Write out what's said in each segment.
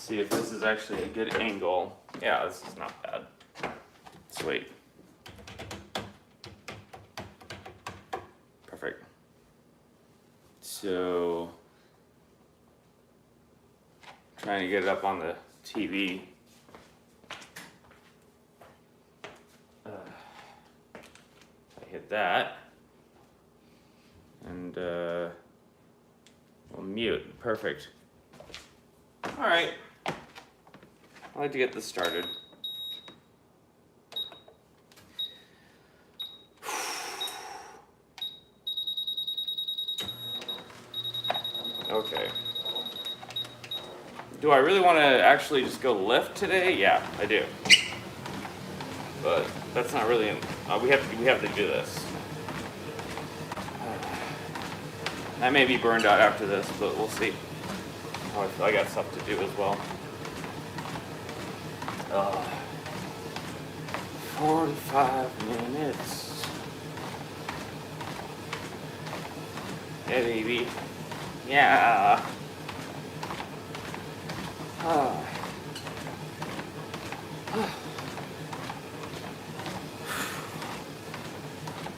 see if this is actually a good angle. Yeah, this is not bad. Sweet. Perfect. So, trying to get it up on the TV. I hit that. And we'll mute. Perfect. All right. I'd like to get this started. Okay. Do I really want to actually just go lift today? Yeah, I do. But that's not really. We have to do this. I may be burned out after this, but we'll see. I got stuff to do as well. 45 minutes. Yeah, baby. Yeah.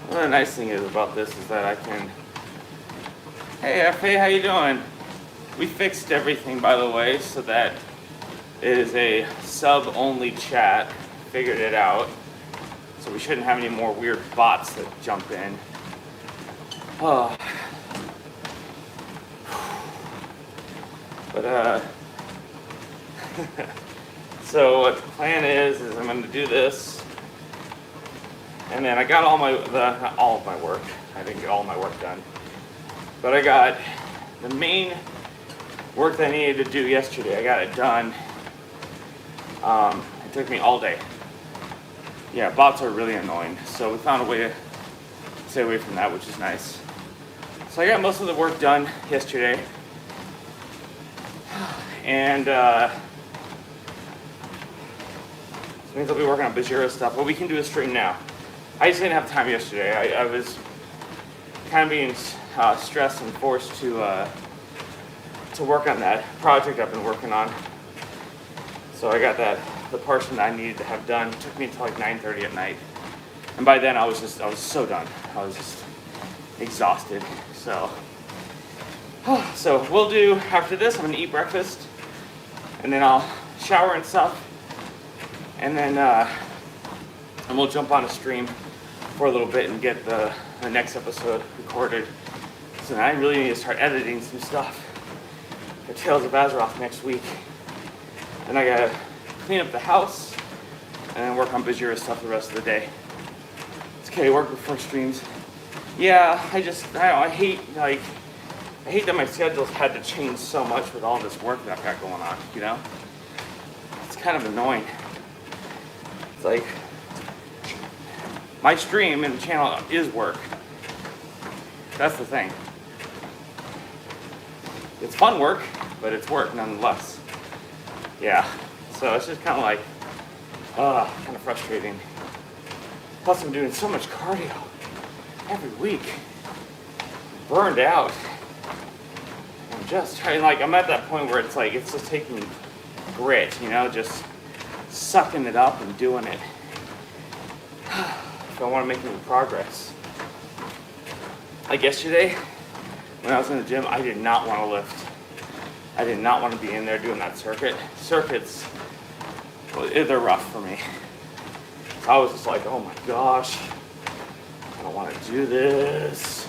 One of the nice thing is about this is that I can. Hey, FA, how you doing? We fixed everything, by the way, so that it is a sub-only chat. Figured it out. So we shouldn't have any more weird bots that jump in. Oh. But, so what the plan is I'm going to do this. And then I got not all of my work. I didn't get all my work done. But I got the main work that I needed to do yesterday. I got it done. It took me all day. Yeah, bots are really annoying. So we found a way to stay away from that, which is nice. So I got most of the work done yesterday. And this means I'll be working on Bajira stuff, but we can do a stream now. I just didn't have time yesterday. I was kind of being stressed and forced to work on that project I've been working on. So I got the portion that I needed to have done. It took me until like 9:30 at night, and by then I was so done. I was just exhausted. So we'll do after this. I'm gonna eat breakfast, and then I'll shower and stuff, and then and we'll jump on a stream for a little bit and get the next episode recorded. So now I really need to start editing some stuff for Tales of Azeroth next week. And I gotta clean up the house and then work on Bajira stuff the rest of the day. It's okay, work before streams. Yeah, I hate that my schedule's had to change so much with all this work that I've got going on, you know? It's kind of annoying. It's like, my stream and the channel is work. That's the thing. It's fun work, but it's work nonetheless. Yeah, so it's just kind of like, kind of frustrating. Plus I'm doing so much cardio every week. I'm burned out. I'm just trying, I'm at that point where it's like, it's just taking grit, you know, just sucking it up and doing it. If I want to make any progress. Like yesterday, when I was in the gym, I did not want to lift. I did not want to be in there doing that circuit. Circuits, well, they're rough for me. I was just like, oh my gosh, I don't want to do this.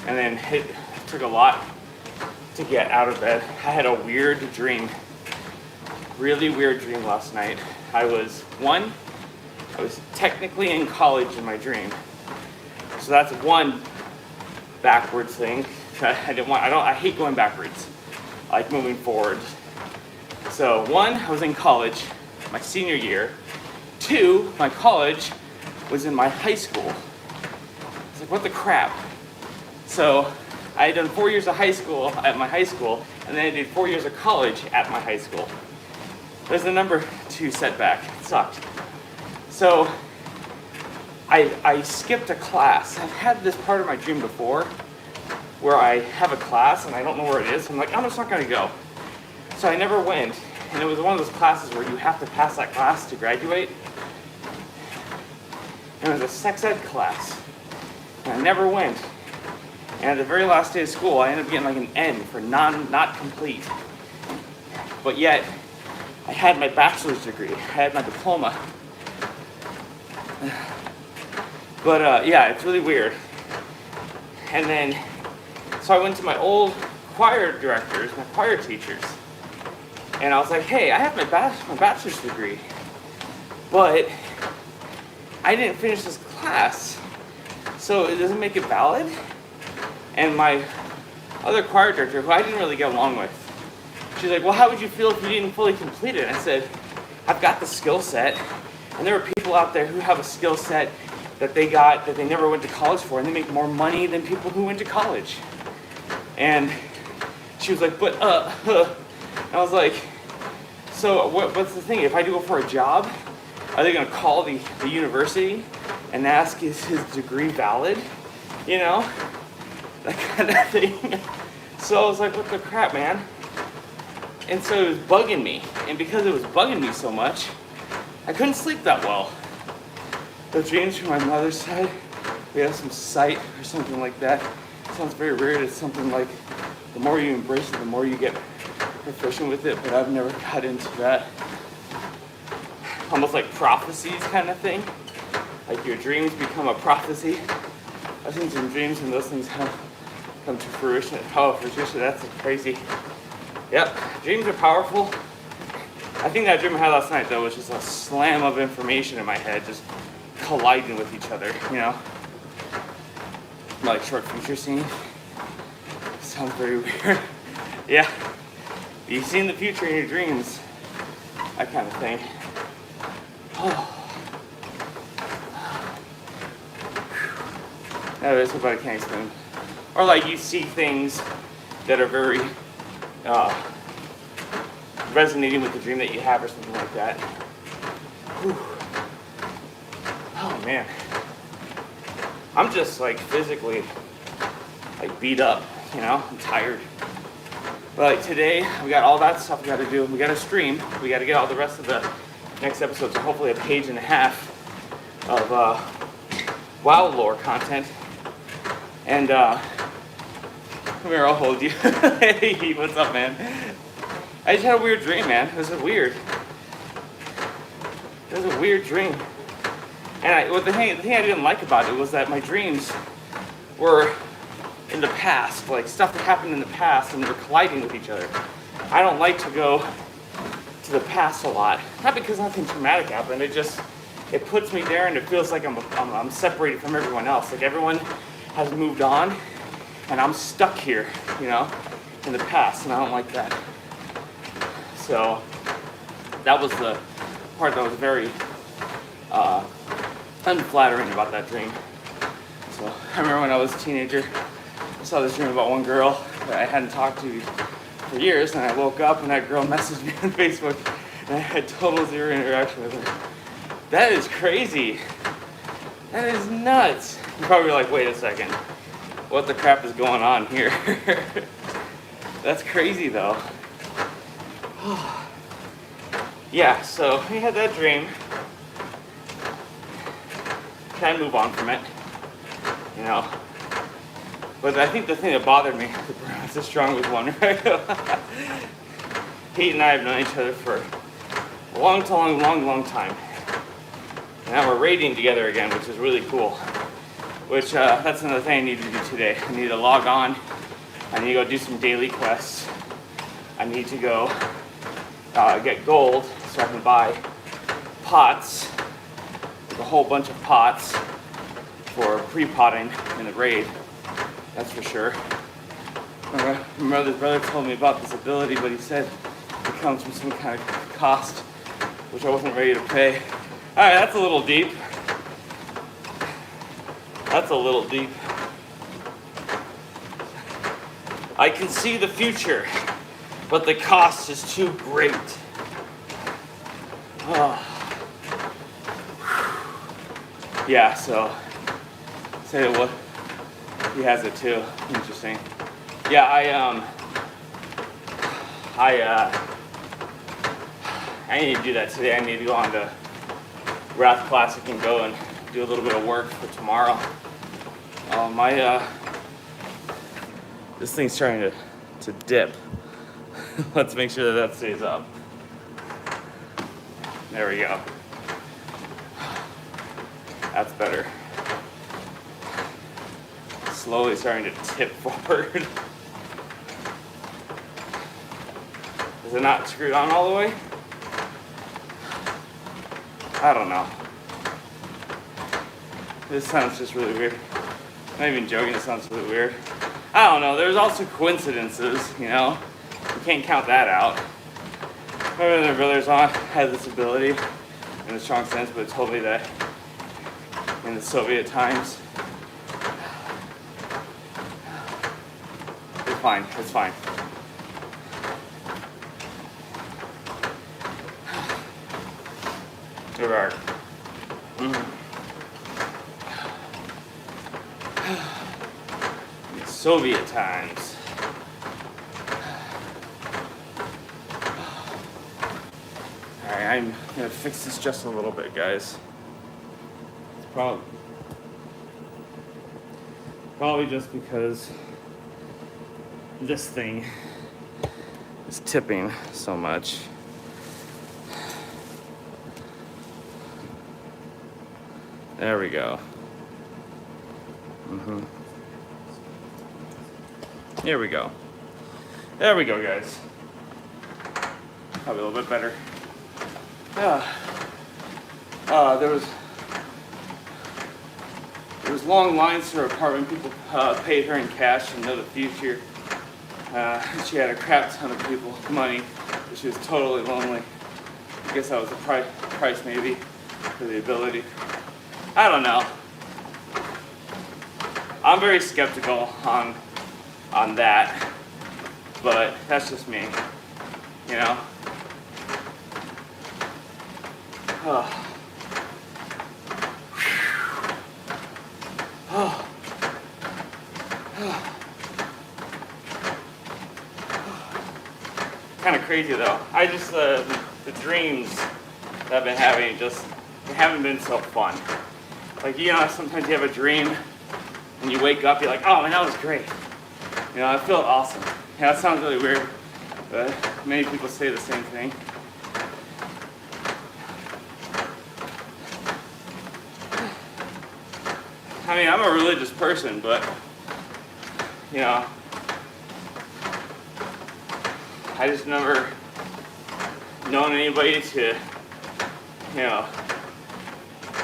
And then it took a lot to get out of bed. I had a weird dream, really weird dream last night. I was technically in college in my dream. So that's one backwards thing. I hate going backwards. I like moving forward. So 1, I was in college, my senior year. 2, my college was in my high school. It's like, what the crap? So I had done 4 years of high school at my high school, and then I did 4 years of college at my high school. There's the number 2 setback. It sucked. So I skipped a class. I've had this part of my dream before where I have a class and I don't know where it is. I'm like, I'm just not going to go. So I never went, and it was one of those classes where you have to pass that class to graduate. And it was a sex ed class, and I never went. And at the very last day of school, I ended up getting like an N for not complete. But yet, I had my bachelor's degree, I had my diploma. But yeah, it's really weird. And then, so I went to my old choir directors, my choir teachers, and I was like, hey, I have my bachelor's degree, but I didn't finish this class, so it doesn't make it valid? And my other choir director, who I didn't really get along with, she's like, well, how would you feel if you didn't fully complete it? And I said, I've got the skill set, and there are people out there who have a skill set that they got that they never went to college for, and they make more money than people who went to college. And she was like, but and I was like, so what's the thing? If I do go for a job, are they gonna call the university and ask, is his degree valid? You know, that kind of thing. So I was like, what the crap, man? And so it was bugging me, and because it was bugging me so much, I couldn't sleep that well. The dreams from my mother's side, we have some sight or something like that. It sounds very weird. It's something like the more you embrace it, the more you get proficient with it, but I've never got into that. Almost like prophecies kind of thing. Like your dreams become a prophecy. I've seen some dreams and those things come to fruition. Oh, fruition, that's crazy. Yep, dreams are powerful. I think that dream I had last night, though, was just a slam of information in my head, just colliding with each other, you know? Like short future scene. Sounds very weird. Yeah. You've seen the future in your dreams. That kind of thing. Oh. That is what I can't explain. Or like you see things that are very resonating with the dream that you have or something like that. Whew. Oh man. I'm just like physically like beat up, you know? I'm tired. But like today, we got all that stuff we got to do. We got to stream. We got to get all the rest of the next episodes. So hopefully a page and a half of WoW lore content. And come here, I'll hold you. Hey, what's up, man? I just had a weird dream, man. It was weird. It was a weird dream. And the thing I didn't like about it was that my dreams were in the past, like stuff that happened in the past, and they were colliding with each other. I don't like to go to the past a lot. Not because nothing traumatic happened. It puts me there, and it feels like I'm separated from everyone else. Like everyone has moved on, and I'm stuck here, you know, in the past, and I don't like that. So that was the part that was very unflattering about that dream. So I remember when I was a teenager, I saw this dream about one girl that I hadn't talked to for years, and I woke up and that girl messaged me on Facebook, and I had total zero interaction with her. That is crazy. That is nuts. You're probably like, wait a second, what the crap is going on here? That's crazy though. Yeah, so we had that dream. Can I move on from it? You know. But I think the thing that bothered me, the strongest one, right? Pete and I have known each other for a long time. And now we're raiding together again, which is really cool. Which, that's another thing I need to do today. I need to log on. I need to go do some daily quests. I need to go get gold so I can buy pots. There's a whole bunch of pots for pre-potting in the raid. That's for sure. My brother's brother told me about this ability, but he said it comes from some kind of cost, which I wasn't ready to pay. Alright, that's a little deep. That's a little deep. I can see the future, but the cost is too great. Oh. Yeah, so say what he has it too. Interesting. Yeah, I need to do that today. I need to go on to Wrath Classic and go and do a little bit of work for tomorrow. This thing's starting to dip. Let's make sure that stays up. There we go. That's better. Slowly starting to tip forward. Is it not screwed on all the way? I don't know. This sounds just really weird. I'm not even joking, it sounds really weird. I don't know, there's also coincidences, you know? You can't count that out. My other brothers had this ability in a strong sense, but told me that in the Soviet times, it's fine, it's fine. There we are. Soviet times. Alright, I'm gonna fix this just a little bit, guys. It's probably just because this thing is tipping so much. There we go. Here we go. There we go, guys. Probably a little bit better. There was long lines to her apartment. People paid her in cash and know the future. She had a crap ton of money, but she was totally lonely. I guess that was the price maybe for the ability. I don't know. I'm very skeptical on that, but that's just me, you know? Kind of crazy though. I just, the dreams that I've been having they haven't been so fun. Like, you know, sometimes you have a dream and you wake up, you're like, oh man, that was great. You know, I feel awesome. Yeah, that sounds really weird, but many people say the same thing. I mean, I'm a religious person, but, you know, I just never known anybody to, you know,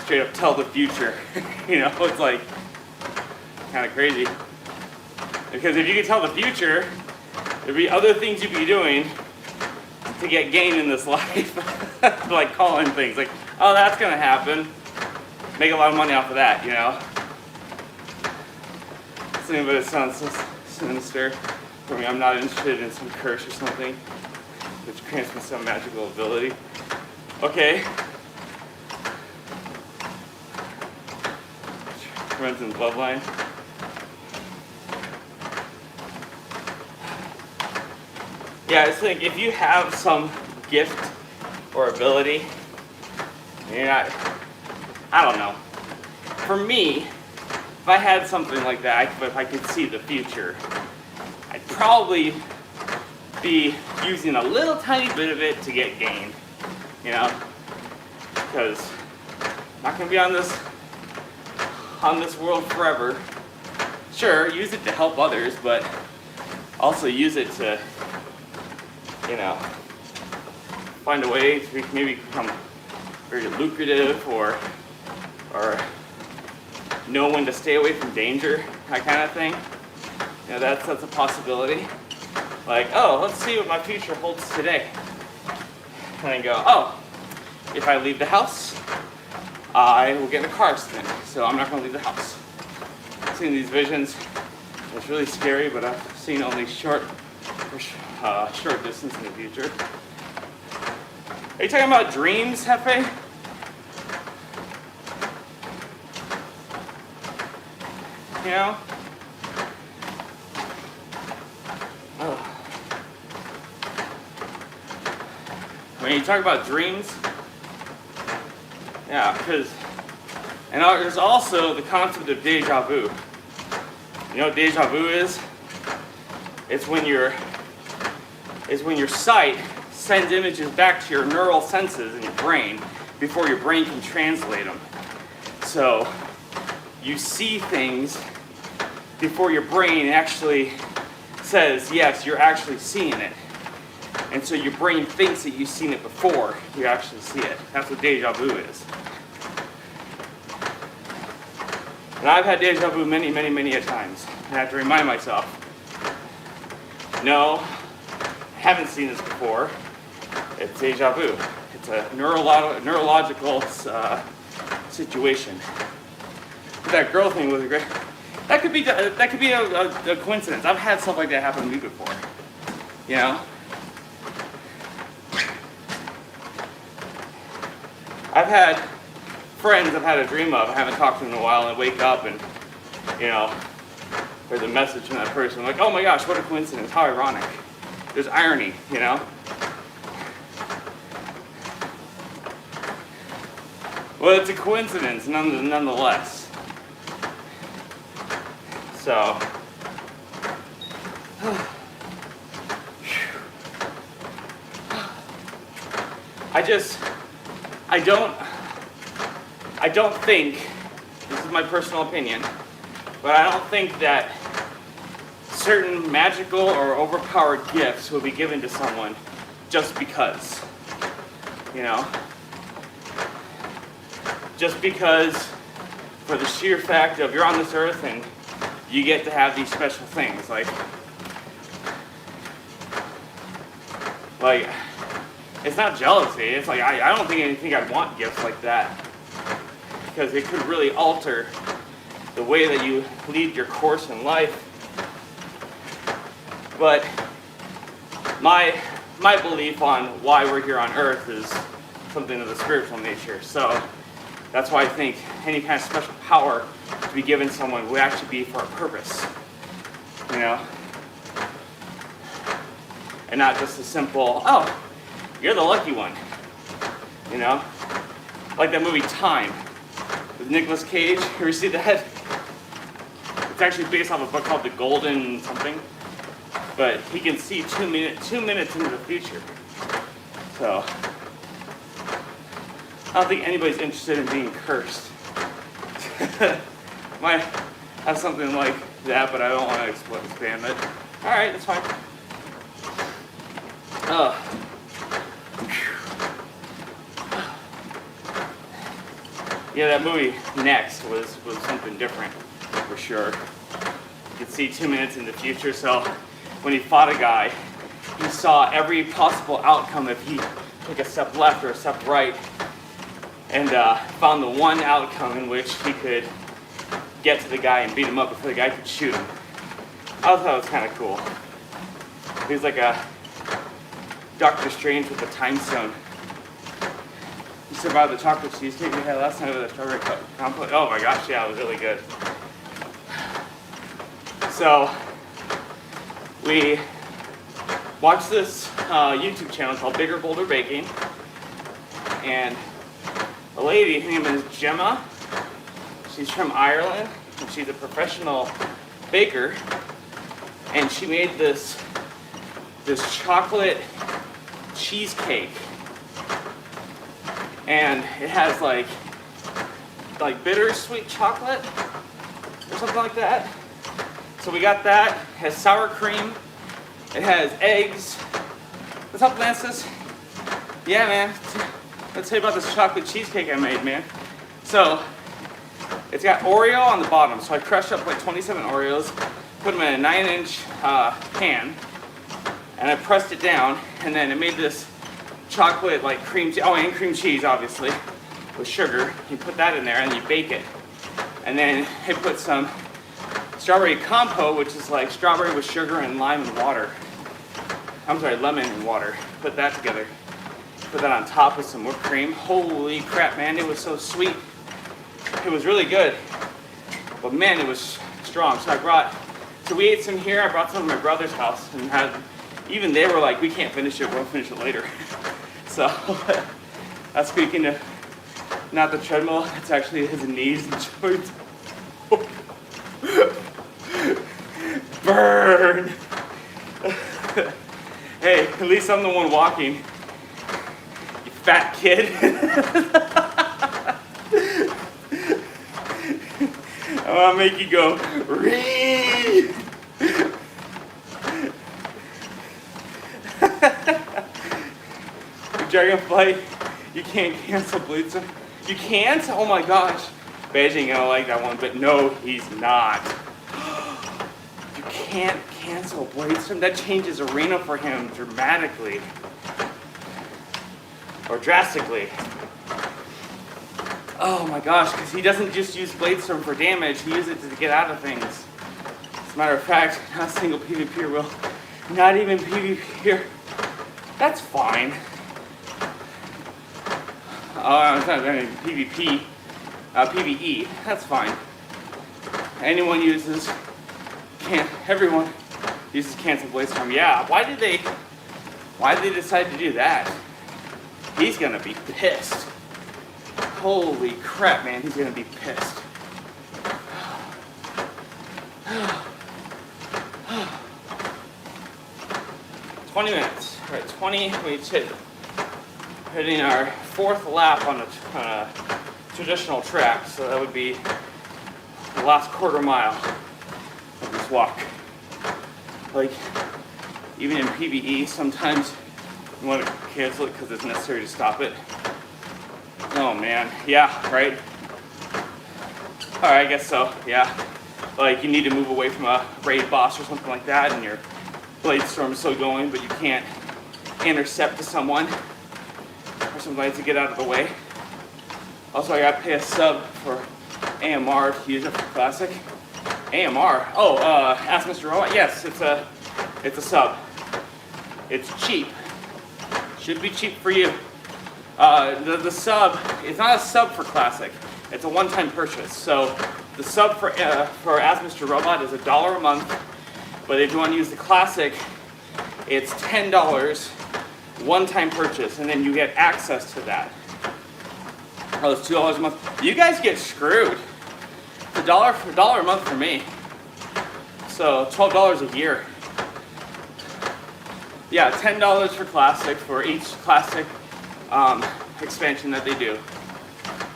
straight up tell the future. You know, it's like kind of crazy. Because if you could tell the future, there'd be other things you'd be doing to get gain in this life. Like calling things like, oh, that's gonna happen. Make a lot of money off of that, you know? Something, but it sounds so sinister for me. I'm not interested in some curse or something which grants me some magical ability. Okay. Runs in the bloodline. Yeah, it's like if you have some gift or ability, you're not, I don't know. For me, if I had something like that, if I could see the future, I'd probably be using a little tiny bit of it to get gain, you know? Because I'm not gonna be on this world forever. Sure, use it to help others, but also use it to, you know, find a way to maybe become very lucrative or know when to stay away from danger, that kind of thing. You know, that's a possibility. Like, oh, let's see what my future holds today. And then go, oh, if I leave the house, I will get in a car accident, so I'm not going to leave the house. I've seen these visions. It's really scary, but I've seen only short distance in the future. Are you talking about dreams, Hefe? You know? Oh. when you talk about dreams, yeah, and there's also the concept of deja vu. You know what deja vu is? It's when your sight sends images back to your neural senses in your brain before your brain can translate them. So you see things before your brain actually says, yes, you're actually seeing it. And so your brain thinks that you've seen it before you actually see it. That's what deja vu is. And I've had deja vu many, many, many a times. And I have to remind myself, no, I haven't seen this before. It's deja vu. It's a neurological situation. But that girl thing was great. That could be a coincidence. I've had stuff like that happen to me before. You know? I've had friends I've had a dream of. I haven't talked to them in a while, and I wake up and, you know, there's a message from that person. I'm like, oh my gosh, what a coincidence. How ironic. There's irony, you know? Well, it's a coincidence nonetheless. So, I don't think, this is my personal opinion, but I don't think that certain magical or overpowered gifts will be given to someone just because, you know? Just because, for the sheer fact of you're on this earth and you get to have these special things, like it's not jealousy. It's like I don't think I'd want gifts like that, because it could really alter the way that you lead your course in life. But my belief on why we're here on earth is something of the spiritual nature. So that's why I think any kind of special power to be given someone would actually be for a purpose, you know? And not just a simple, oh, you're the lucky one, you know? Like that movie Time with Nicolas Cage. You ever see that? It's actually based off a book called The Golden something. But he can see 2 minutes into the future. So I don't think anybody's interested in being cursed. Might have something like that, but I don't want to expand it. Alright, that's fine. Yeah, that movie Next was something different, for sure. You could see 2 minutes in the future, so when he fought a guy, he saw every possible outcome if he took a step left or a step right, and found the one outcome in which he could get to the guy and beat him up before the guy could shoot him. I thought it was kind of cool. He was like a Doctor Strange with a time stone. You survived the chocolate cheesecake we had last night with a strawberry compote. Oh my gosh, yeah, it was really good. So we watched this YouTube channel called Bigger Bolder Baking, and a lady, her name is Gemma. She's from Ireland, and she's a professional baker, and she made this chocolate cheesecake, and it has like bittersweet chocolate or something like that. So we got that. It has sour cream. It has eggs. What's up, Lances? Yeah, man. Let's tell you about this chocolate cheesecake I made, man. So it's got Oreo on the bottom. So I crushed up like 27 Oreos, put them in a 9-inch pan, and I pressed it down, and then it made this chocolate like cream cheese. Oh, and cream cheese, obviously, with sugar. You put that in there, and you bake it. And then I put some strawberry compote, which is like strawberry with sugar and lime and water. I'm sorry, lemon and water. Put that together. Put that on top with some whipped cream. Holy crap, man, it was so sweet. It was really good. But man, it was strong. So we ate some here. I brought some to my brother's house, and even they were like, we can't finish it, we'll finish it later. So that's speaking of not the treadmill, it's actually his knees and joints. Burn! Hey, at least I'm the one walking. You fat kid. I want to make you go, Ree! Dragonflight, you can't cancel Blitzen. You can't? Oh my gosh. Beige ain't gonna like that one, but no, he's not. You can't cancel Blitzen. That changes arena for him dramatically. Or drastically. Oh my gosh, because he doesn't just use Bladestorm for damage, he uses it to get out of things. As a matter of fact, not a single PvP will. Not even PvP here. That's fine. It's not PvP, PvE, that's fine. Everyone uses cancel Bladestorm. Yeah, why did they decide to do that? He's gonna be pissed. Holy crap, man, he's gonna be pissed. $20. Right, 20, we hitting our 4th lap on a traditional track, so that would be the last quarter mile of this walk. Like, even in PvE, sometimes you want to cancel it because it's necessary to stop it. Oh man, yeah, right? Alright, I guess so, yeah. Like, you need to move away from a raid boss or something like that, and your Bladestorm is still going, but you can't intercept to someone or somebody to get out of the way. Also, I gotta pay a sub for AMR to use it for Classic. AMR? Oh, ask Mr. Robot. Yes, it's a sub. It's cheap. Should be cheap for you. The sub, it's not a sub for Classic. It's a one-time purchase. So the sub for Ask Mr. Robot is $1 a month. But if you want to use the Classic, it's $10, one-time purchase, and then you get access to that. Oh, it's $2 a month. You guys get screwed. It's $1 a month for me. So $12 a year. Yeah, $10 for Classic for each Classic expansion that they do.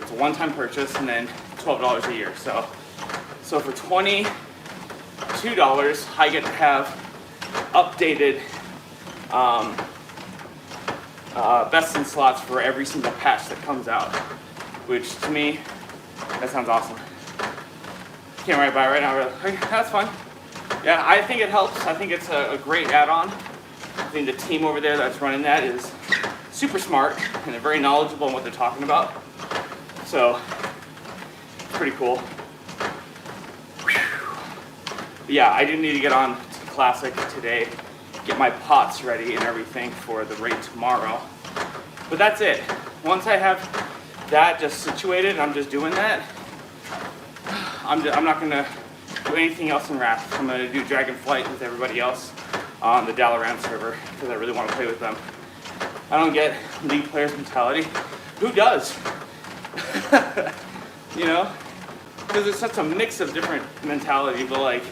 It's a one-time purchase, and then $12 a year. So for $22, I get to have updated best in slots for every single patch that comes out, which to me, that sounds awesome. Can't write by right now, really. Okay, that's fine. Yeah, I think it helps. I think it's a great add-on. I think the team over there that's running that is super smart and they're very knowledgeable in what they're talking about. So, pretty cool. But yeah, I do need to get on to Classic today, get my pots ready and everything for the raid tomorrow. But that's it. Once I have that just situated and I'm just doing that, I'm not going to do anything else in Wrath. I'm going to do Dragonflight with everybody else on the Dalaran server because I really want to play with them. I don't get League players mentality. Who does? You know? Because there's such a mix of different mentality, but like,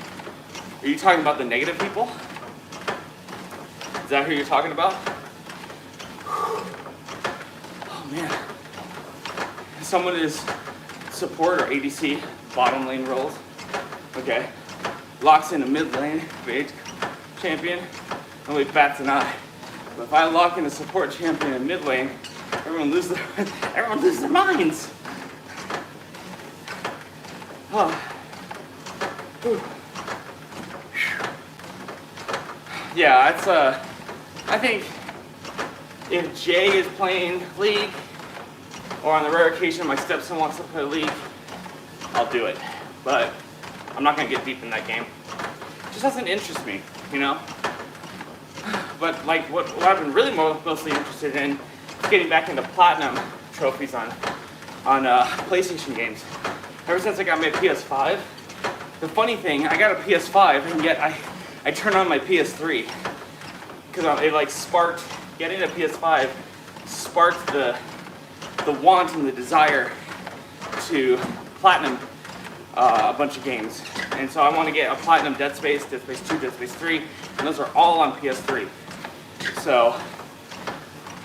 are you talking about the negative people? Is that who you're talking about? Oh man. If someone is support or ADC, bottom lane roles, okay, locks in a mid lane, Beige champion, nobody bats an eye. But if I lock in a support champion in mid lane, everyone loses their minds. Oh. Whew. Yeah, it's I think if Jay is playing League, or on the rare occasion my stepson wants to play League, I'll do it. But I'm not gonna get deep in that game. It just doesn't interest me, you know? But like what I've been really mostly interested in is getting back into platinum trophies on PlayStation games. Ever since I got my PS5, the funny thing, I got a PS5 and yet I turned on my PS3 because it like sparked getting a PS5 sparked the want and the desire to platinum a bunch of games. And so I want to get a platinum Dead Space, Dead Space 2, Dead Space 3, and those are all on PS3. So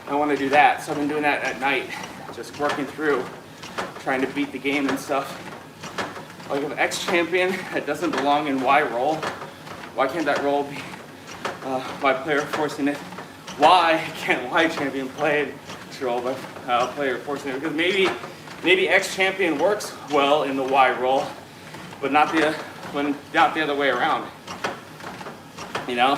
I want to do that. So I've been doing that at night, just working through, trying to beat the game and stuff. Like an X champion that doesn't belong in Y role. Why can't that role be by player forcing it? Why can't Y champion play this role by player forcing it? Because maybe X champion works well in the Y role, but not the other way around. You know?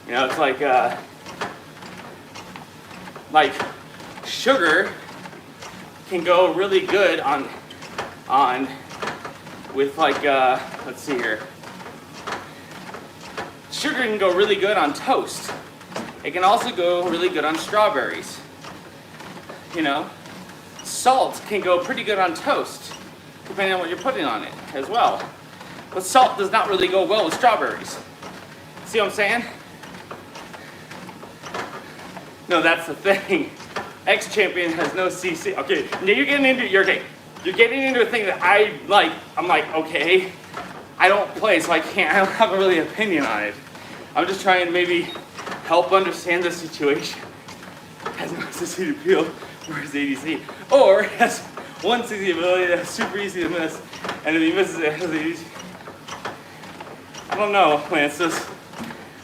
You know, it's like sugar can go really good on with let's see here. Sugar can go really good on toast. It can also go really good on strawberries. You know, salt can go pretty good on toast, depending on what you're putting on it as well. But salt does not really go well with strawberries. See what I'm saying? No, that's the thing. X champion has no CC. Okay, now you're getting into a thing that I'm like, okay, I don't play, so I don't have a really opinion on it. I'm just trying to maybe help understand the situation. Has no CC to peel, whereas ADC. Or has one CC ability that's super easy to miss, and if he misses it, has easy. I don't know, Lances.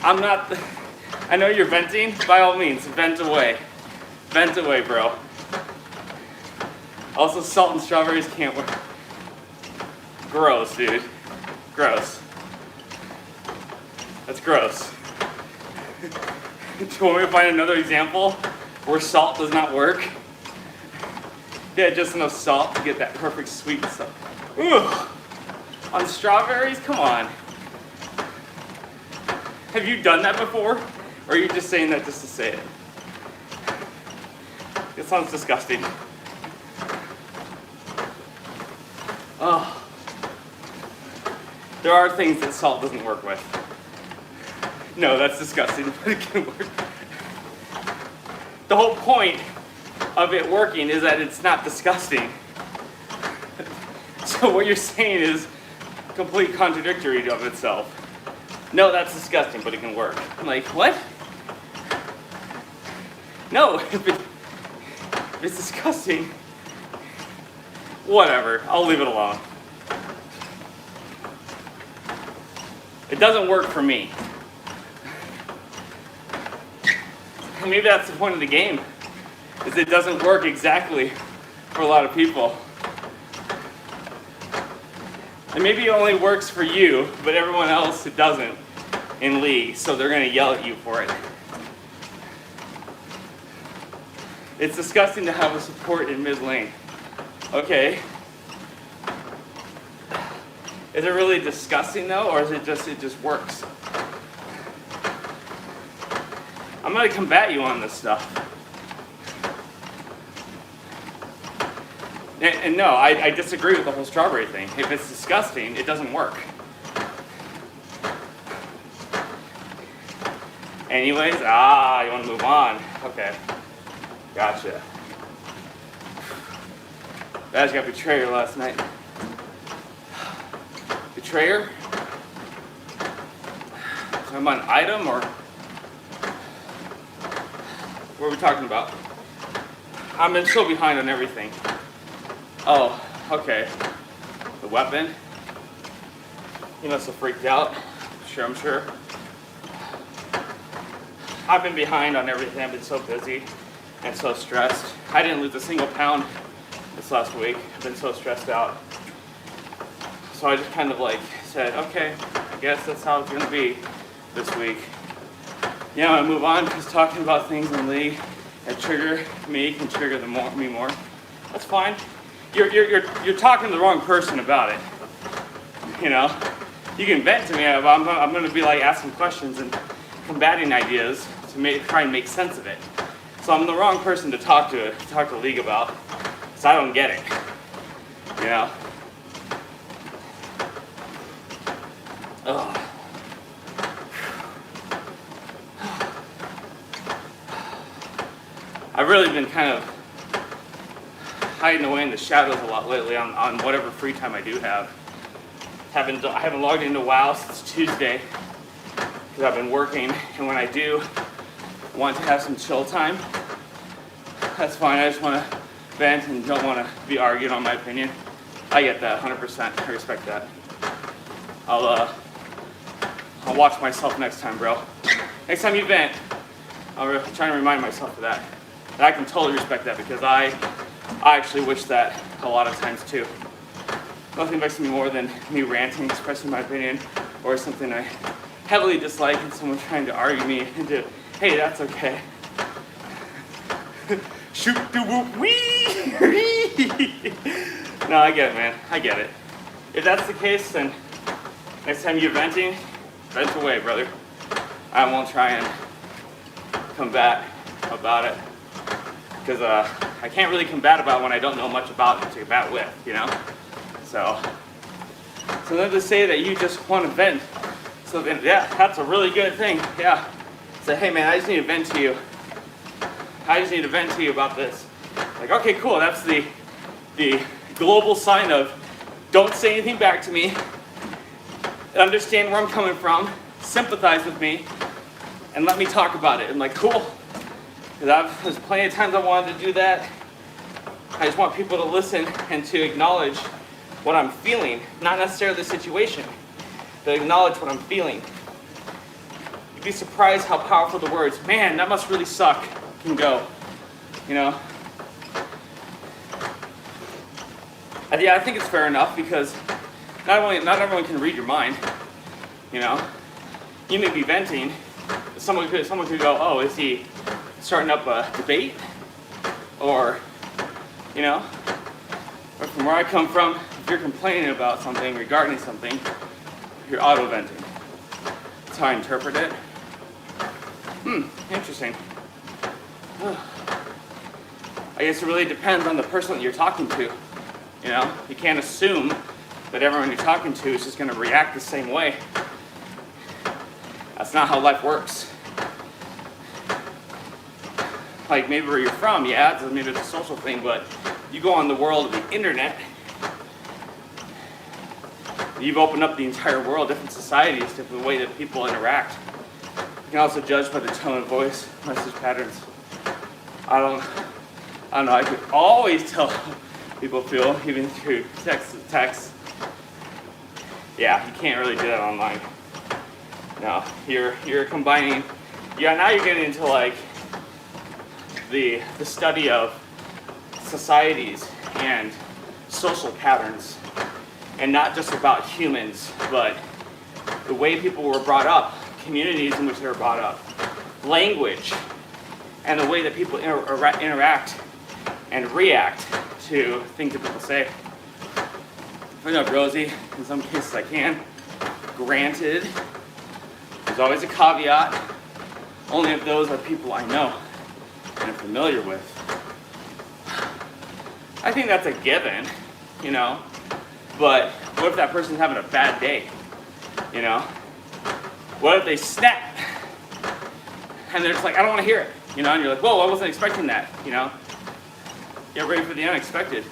I know you're venting. By all means, vent away. Vent away, bro. Also, salt and strawberries can't work. Gross, dude. Gross. That's gross. Do you want me to find another example where salt does not work? Yeah, just enough salt to get that perfect sweet stuff. Ugh. On strawberries? Come on. Have you done that before? Or are you just saying that just to say it? It sounds disgusting. Oh. There are things that salt doesn't work with. No, that's disgusting, but it can work. The whole point of it working is that it's not disgusting. So what you're saying is complete contradictory of itself. No, that's disgusting, but it can work. I'm like, what? No, if it's disgusting, whatever, I'll leave it alone. It doesn't work for me. And maybe that's the point of the game, is it doesn't work exactly for a lot of people. And maybe it only works for you, but everyone else it doesn't in League, so they're gonna yell at you for it. It's disgusting to have a support in mid lane. Okay. Is it really disgusting though, or is it just works? I'm gonna combat you on this stuff. And no, I disagree with the whole strawberry thing. If it's disgusting, it doesn't work. Anyways, you wanna move on. Okay. Gotcha. I just got Betrayer last night. Betrayer? Talking about an item or what are we talking about? I'm so behind on everything. Oh, okay. The weapon. He must have freaked out. I'm sure. I've been behind on everything. I've been so busy and so stressed. I didn't lose a single pound this last week. I've been so stressed out. So I just kind of like said, okay, I guess that's how it's gonna be this week. Yeah, I move on because talking about things in League that trigger me can trigger me more. That's fine. You're talking to the wrong person about it. You know, you can vent to me. I'm gonna be like asking questions and combating ideas to try and make sense of it. So I'm the wrong person to talk to League about, because I don't get it. You know. Ugh. I've really been kind of hiding away in the shadows a lot lately on whatever free time I do have. I haven't logged into WoW since Tuesday because I've been working, and when I do want to have some chill time, that's fine. I just want to vent and don't want to be argued on my opinion. I get that 100%. I respect that. I'll watch myself next time, bro. Next time you vent, I'll try to remind myself of that. And I can totally respect that because I actually wish that a lot of times too. Nothing vexes me more than me ranting, expressing my opinion, or something I heavily dislike and someone trying to argue me into, hey, that's okay. Shoot the whoop wee! No, I get it, man. I get it. If that's the case, then next time you're venting, vent away, brother. I won't try and combat about it. Because I can't really combat about when I don't know much about it to combat with, you know? So then to say that you just want to vent, so then, yeah, that's a really good thing, yeah. Say, hey man, I just need to vent to you. I just need to vent to you about this. Like, okay, cool, that's the global sign of don't say anything back to me, understand where I'm coming from, sympathize with me, and let me talk about it. I'm like, cool. Because there's plenty of times I wanted to do that. I just want people to listen and to acknowledge what I'm feeling, not necessarily the situation, but acknowledge what I'm feeling. You'd be surprised how powerful the words, man, that must really suck, can go, you know? Yeah, I think it's fair enough because not everyone can read your mind, you know? You may be venting, someone could go, oh, is he starting up a debate? Or, you know, or from where I come from, if you're complaining about something, regarding something, you're auto-venting. That's how I interpret it. Interesting. I guess it really depends on the person that you're talking to. You know, you can't assume that everyone you're talking to is just going to react the same way. That's not how life works. Like maybe where you're from, yeah, maybe it's a social thing, but you go on the world of the internet, you've opened up the entire world, different societies, different way that people interact. You can also judge by the tone of voice, message patterns. I don't know, I could always tell how people feel, even through text. Yeah, you can't really do that online. No, you're combining, yeah, now you're getting into like the study of societies and social patterns, and not just about humans, but the way people were brought up, communities in which they were brought up, language, and the way that people interact and react to things that people say. I know, Rosie, in some cases I can. Granted, there's always a caveat, only if those are people I know and am familiar with. I think that's a given, you know, but what if that person's having a bad day, you know? What if they snap and they're just like, I don't want to hear it, you know, and you're like, whoa, I wasn't expecting that, you know? Get ready for the unexpected.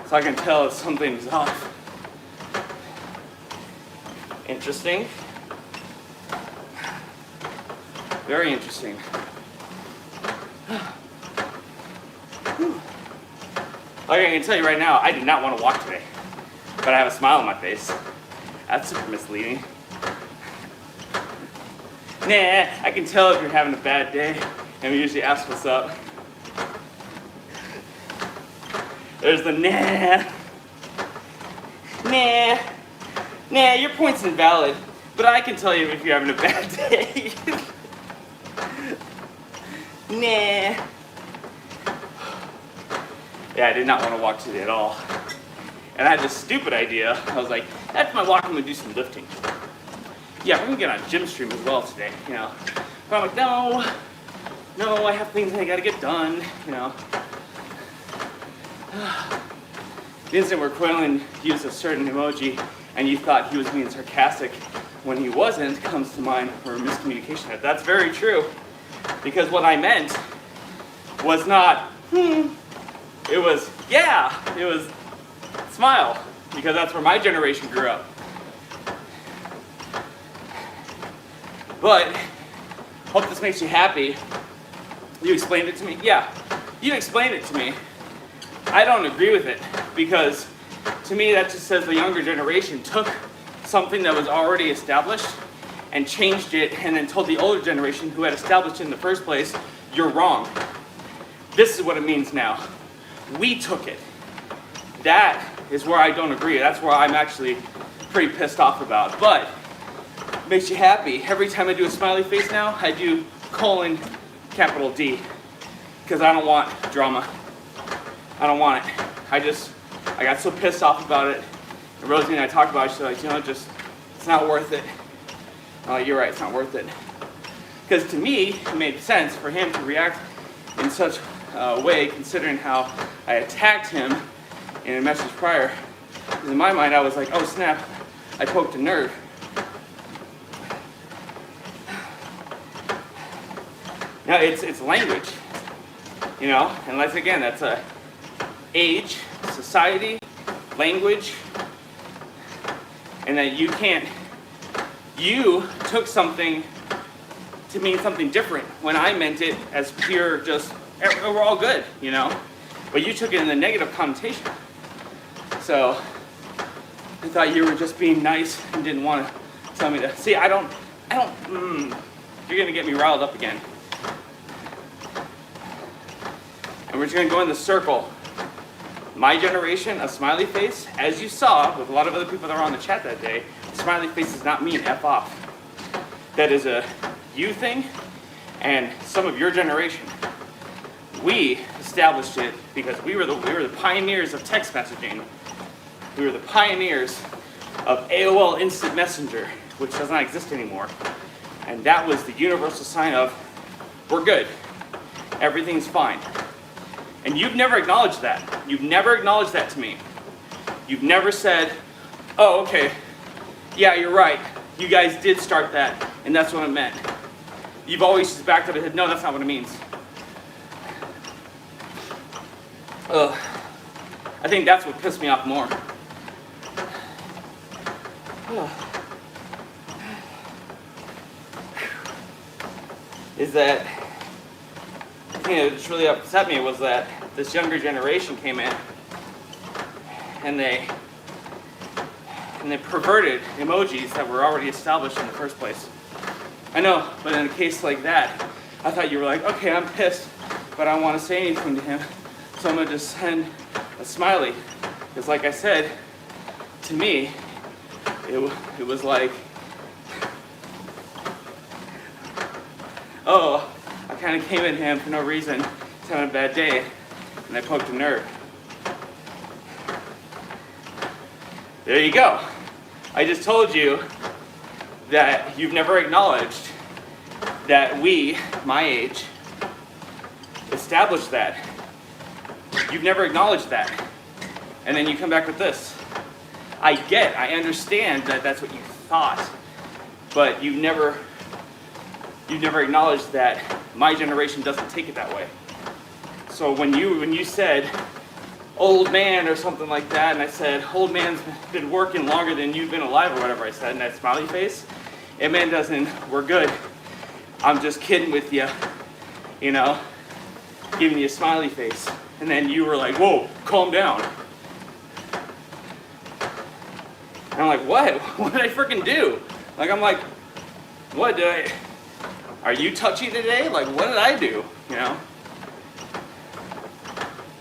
So I can tell if something's off. Interesting. Very interesting. Like I can tell you right now, I did not want to walk today, but I have a smile on my face. That's super misleading. Nah, I can tell if you're having a bad day, and we usually ask what's up. There's the nah. Nah, your point's invalid, but I can tell you if you're having a bad day. Nah. Yeah, I did not want to walk today at all. And I had this stupid idea. I was like, after my walk, I'm going to do some lifting. Yeah, we're going to get on gym stream as well today, you know. But I'm like, no, I have things I got to get done, you know. The instant where Quaylen used a certain emoji and you thought he was being sarcastic when he wasn't comes to mind for miscommunication. That's very true. Because what I meant was not, it was, yeah, it was smile, because that's where my generation grew up. But, hope this makes you happy. You explained it to me? Yeah, you explained it to me. I don't agree with it, because to me that just says the younger generation took something that was already established and changed it and then told the older generation who had established it in the first place, you're wrong. This is what it means now. We took it. That is where I don't agree. That's where I'm actually pretty pissed off about. But it makes you happy. Every time I do a smiley face now, I do capital D, because I don't want drama. I don't want it. I got so pissed off about it. And Rosie and I talked about it. She's like, it's not worth it. I'm like, you're right, it's not worth it. Because to me, it made sense for him to react in such a way, considering how I attacked him in a message prior. Because in my mind, I was like, oh snap, I poked a nerve. Now it's language, and that's again, that's a age, society, language, and that you took something to mean something different when I meant it as pure, just, we're all good, but you took it in the negative connotation. So I thought you were just being nice and didn't want to tell me to, see, you're gonna get me riled up again. And we're just gonna go in the circle. My generation, a smiley face, as you saw with a lot of other people that were on the chat that day, smiley face does not mean F off. That is a you thing, and some of your generation. We established it because we were the pioneers of text messaging. We were the pioneers of AOL Instant Messenger, which does not exist anymore. And that was the universal sign of, we're good. Everything's fine. And you've never acknowledged that. You've never acknowledged that to me. You've never said, oh, okay, yeah, you're right. You guys did start that, and that's what it meant. You've always just backed up and said, no, that's not what it means. I think that's what pissed me off more. Is that the thing that just really upset me was that this younger generation came in and they perverted emojis that were already established in the first place. I know, but in a case like that, I thought you were like, okay, I'm pissed, but I don't want to say anything to him, so I'm going to just send a smiley. Because like I said, to me, it was like, oh, I kind of came at him for no reason, he's having a bad day, and I poked a nerve. There you go. I just told you that you've never acknowledged that we, my age, established that. You've never acknowledged that. And then you come back with this. I understand that that's what you thought, but you've never acknowledged that my generation doesn't take it that way. So when you said old man or something like that, and I said old man's been working longer than you've been alive or whatever I said, and that smiley face, it meant we're good. I'm just kidding with you, giving you a smiley face. And then you were like, whoa, calm down. And I'm like, what? What did I freaking do? Like, I'm like, what are you touchy today? Like, what did I do?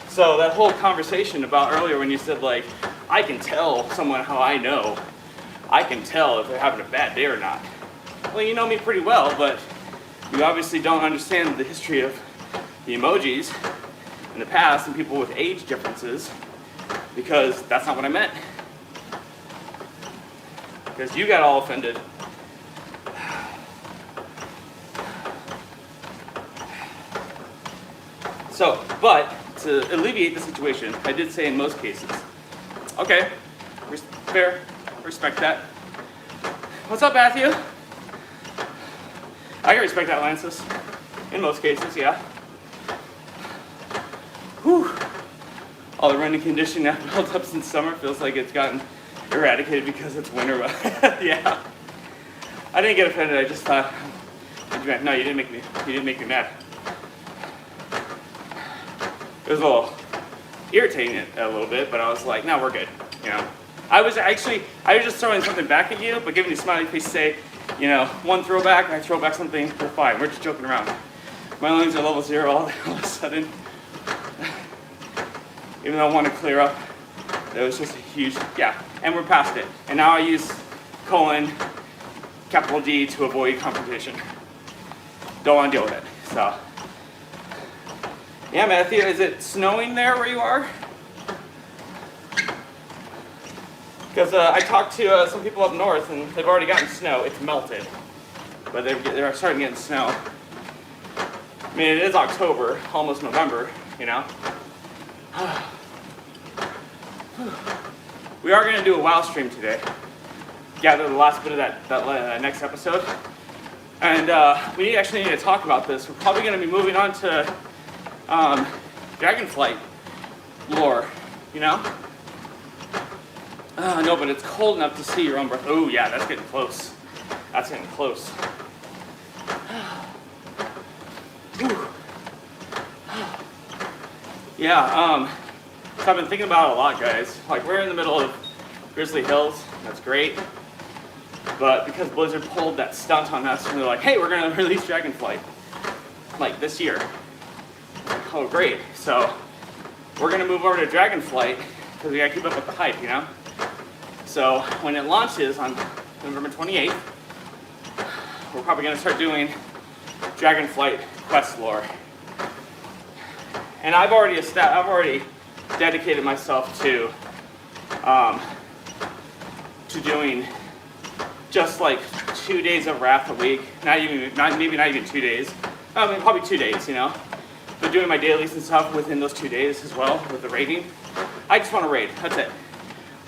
So that whole conversation about earlier when you said, like, I can tell someone how I know. I can tell if they're having a bad day or not. Well, you know me pretty well, but you obviously don't understand the history of the emojis in the past and people with age differences, because that's not what I meant. Because you got all offended. So, but to alleviate the situation, I did say in most cases, okay, fair, respect that. What's up, Matthew? I can respect that, Lances. In most cases, yeah. all the running conditioning that built up since summer feels like it's gotten eradicated because it's winter. Yeah, I didn't get offended. I just thought, no, you didn't make me mad. It was a little irritating a little bit, but I was like, no, we're good. You know, I was just throwing something back at you, but giving you a smiley face, say, you know, one throwback, I throw back something, we're fine. We're just joking around. My lungs are level 0 all of a sudden. Even though I want to clear up, it was just a huge, yeah, and we're past it. And now I use colon, capital D to avoid confrontation. Don't want to deal with it, so. Yeah, Matthew, is it snowing there where you are? Because I talked to some people up north and they've already gotten snow. It's melted, but they're starting to get snow. I mean, it is October, almost November, you know. We are going to do a WoW stream today. Gather the last bit of that next episode. And we actually need to talk about this. We're probably going to be moving on to Dragonflight lore, you know? No, but it's cold enough to see your own breath. Oh, yeah, that's getting close. That's getting close. Yeah, so I've been thinking about it a lot, guys. Like, we're in the middle of Grizzly Hills. That's great. But because Blizzard pulled that stunt on us, and they're like, hey, we're going to release Dragonflight, like, this year. Oh, great. So we're going to move over to Dragonflight because we got to keep up with the hype, you know? So when it launches on November 28th, we're probably going to start doing Dragonflight quest lore. And I've already dedicated myself to doing just like 2 days of Wrath a week. Maybe not even 2 days. I mean, probably 2 days, you know? But doing my dailies and stuff within those 2 days as well with the raiding. I just want to raid. That's it.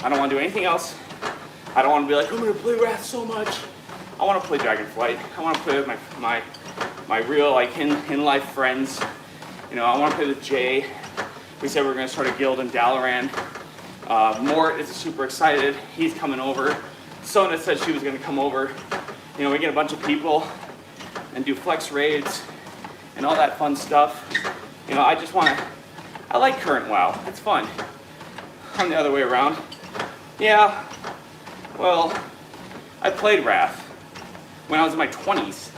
I don't want to do anything else. I don't want to be like, I'm going to play Wrath so much. I want to play Dragonflight. I want to play with my real, like, in life friends. You know, I want to play with Jay. We said we're going to start a guild in Dalaran. Mort is super excited. He's coming over. Sona said she was going to come over. You know, we get a bunch of people and do flex raids and all that fun stuff. You know, I like current WoW. It's fun. I'm the other way around. Yeah, well, I played Wrath when I was in my 20s,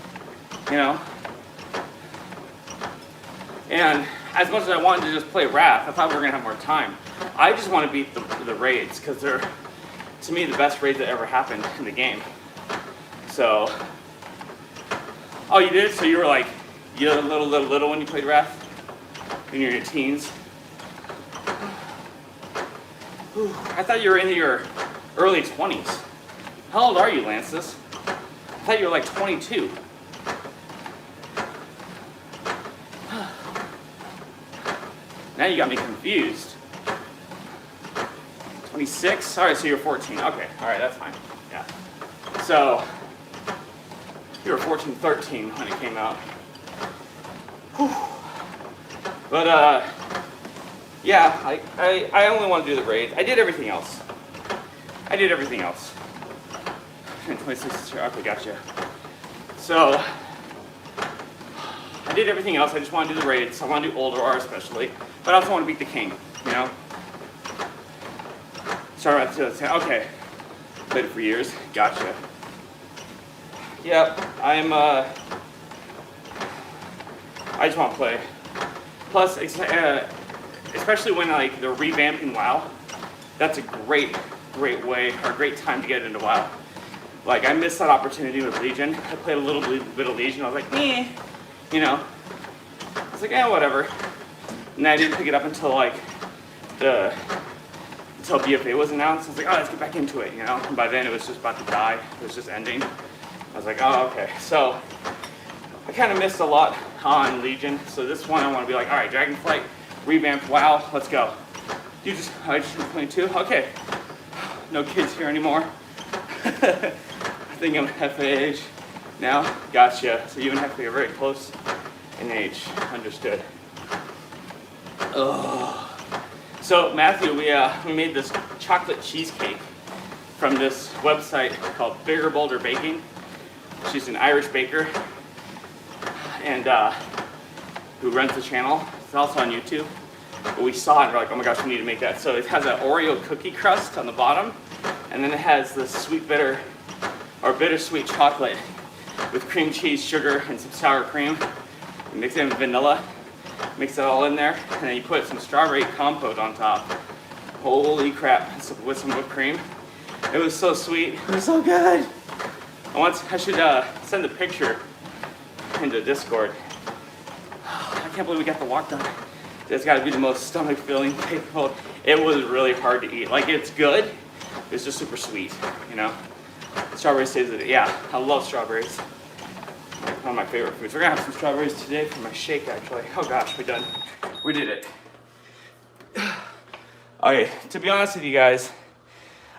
you know? And as much as I wanted to just play Wrath, I thought we were going to have more time. I just want to beat the raids, because they're, to me, the best raids that ever happened in the game. So, oh, you did? So you were like, you were little when you played Wrath? When you were in your teens? I thought you were in your early 20s. How old are you, Lances? I thought you were like 22. Now you got me confused. 26? Alright, so you're 14. Okay, alright, that's fine. Yeah. So, you were 14, 13 when it came out. Whew. But, yeah, I only want to do the raid. I did everything else. 26, okay, gotcha. So, I did everything else. I just want to do the raids. I want to do Ulduar especially. But I also want to beat the king, you know? Sorry about to okay. Played it for years. Gotcha. Yep, I just want to play. Plus, especially when like they're revamping WoW, that's a great way or a great time to get into WoW. Like I missed that opportunity with Legion. I played a little bit of Legion. I was like, meh, you know. I was like, yeah, whatever. And I didn't pick it up until like until BFA was announced. I was like, oh, let's get back into it, you know. And by then it was just about to die. It was just ending. I was like, oh, okay. So I kind of missed a lot on Legion. So this one I want to be like, all right, Dragonflight, revamped WoW, let's go. I just 22? Okay. No kids here anymore. I think I'm FA age now. Gotcha. So you and Hefty are very close in age. Understood. Oh, So Matthew, we made this chocolate cheesecake from this website called Bigger Bolder Baking. She's an Irish baker, and who runs the channel. It's also on YouTube. But we saw it and we're like, oh my gosh, we need to make that. So it has an Oreo cookie crust on the bottom, and then it has the sweet bitter or bittersweet chocolate with cream cheese, sugar, and some sour cream. You mix it in with vanilla, mix it all in there, and then you put some strawberry compote on top. Holy crap, with some whipped cream. It was so sweet, it was so good. I should send a picture into Discord. I can't believe we got the walk done. It's gotta be the most stomach filling cake. It was really hard to eat. Like, it's good, it's just super sweet, you know? Strawberries taste it. Yeah, I love strawberries. One of my favorite foods. We're gonna have some strawberries today for my shake, actually. Oh gosh, we're done. We did it. Okay, to be honest with you guys,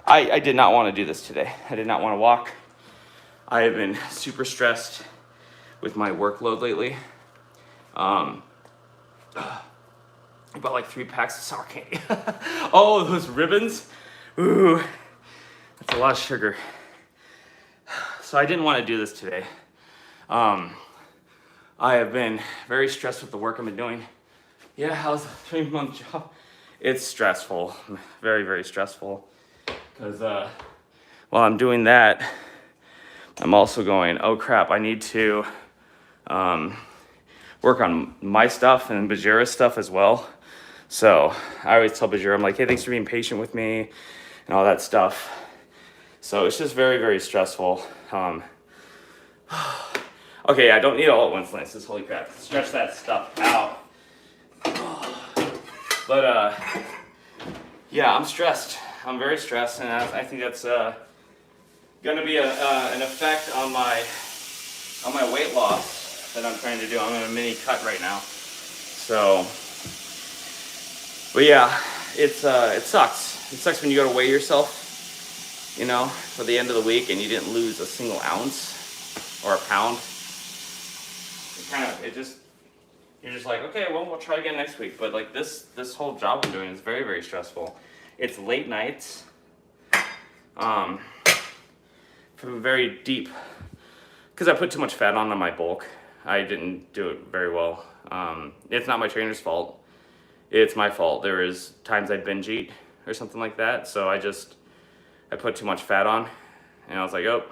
I did not want to do this today. I did not want to walk. I have been super stressed with my workload lately. I bought like 3 packs of sour candy. Oh, those ribbons. Ooh, that's a lot of sugar. So I didn't want to do this today. I have been very stressed with the work I've been doing. Yeah, how's the 3-month job? It's stressful, very, very stressful. Because while I'm doing that, I'm also going, oh crap, I need to work on my stuff and Bajira's stuff as well. So I always tell Bajira, I'm like, hey, thanks for being patient with me and all that stuff. So it's just very, very stressful. Okay, I don't need it all at once, Lance. Holy crap. Stretch that stuff out. But yeah, I'm stressed. I'm very stressed, and I think that's gonna be an effect on my weight loss that I'm trying to do. I'm in a mini cut right now. So, but yeah, it sucks. It sucks when you go to weigh yourself, you know, for the end of the week and you didn't lose a single ounce or a pound. You're just like, okay, well, we'll try again next week. But like this whole job I'm doing is very, very stressful. It's late nights, from very deep, because I put too much fat on my bulk. I didn't do it very well. It's not my trainer's fault. It's my fault. There is times I binge eat or something like that. So I put too much fat on, and I was like, oh,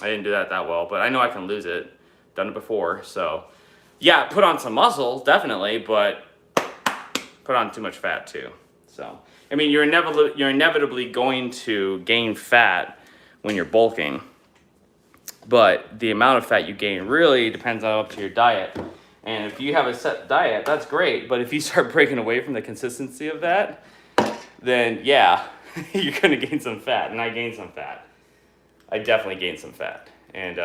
I didn't do that well. But I know I can lose it. Done it before, so yeah, put on some muscle, definitely, but put on too much fat too. So, I mean, you're inevitably going to gain fat when you're bulking, but the amount of fat you gain really depends on up to your diet. And if you have a set diet, that's great, but if you start breaking away from the consistency of that, then yeah, you're gonna gain some fat, and I gained some fat. I definitely gained some fat, and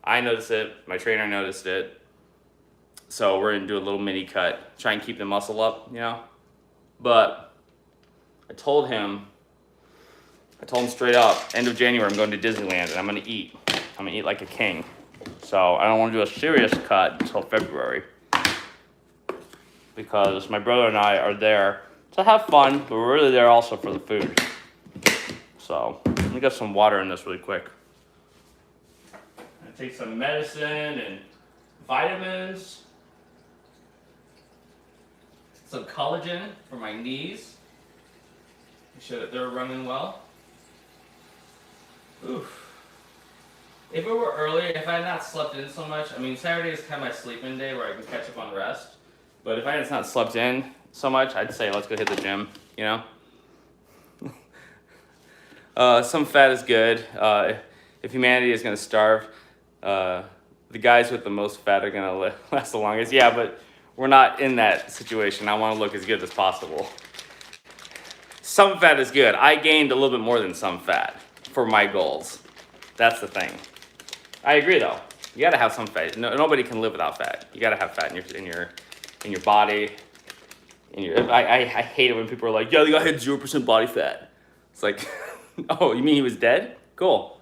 I noticed it, my trainer noticed it. So we're gonna do a little mini cut, try and keep the muscle up, you know? But I told him straight up, end of January, I'm going to Disneyland and I'm gonna eat. I'm gonna eat like a king. So I don't wanna do a serious cut until February. Because my brother and I are there to have fun, but we're really there also for the food. So let me get some water in this really quick. I take some medicine and vitamins. Some collagen for my knees. Make sure that they're running well. Oof. If it were earlier, if I had not slept in so much, I mean, Saturday is kind of my sleep-in day where I can catch up on rest. But if I had not slept in so much, I'd say let's go hit the gym, you know? Some fat is good. If humanity is going to starve, the guys with the most fat are going to last the longest. Yeah, but we're not in that situation. I want to look as good as possible. Some fat is good. I gained a little bit more than some fat for my goals. That's the thing. I agree though. You gotta have some fat. Nobody can live without fat. You gotta have fat in your body. I hate it when people are like, yeah, the guy had 0% body fat. It's like, oh, you mean he was dead? Cool.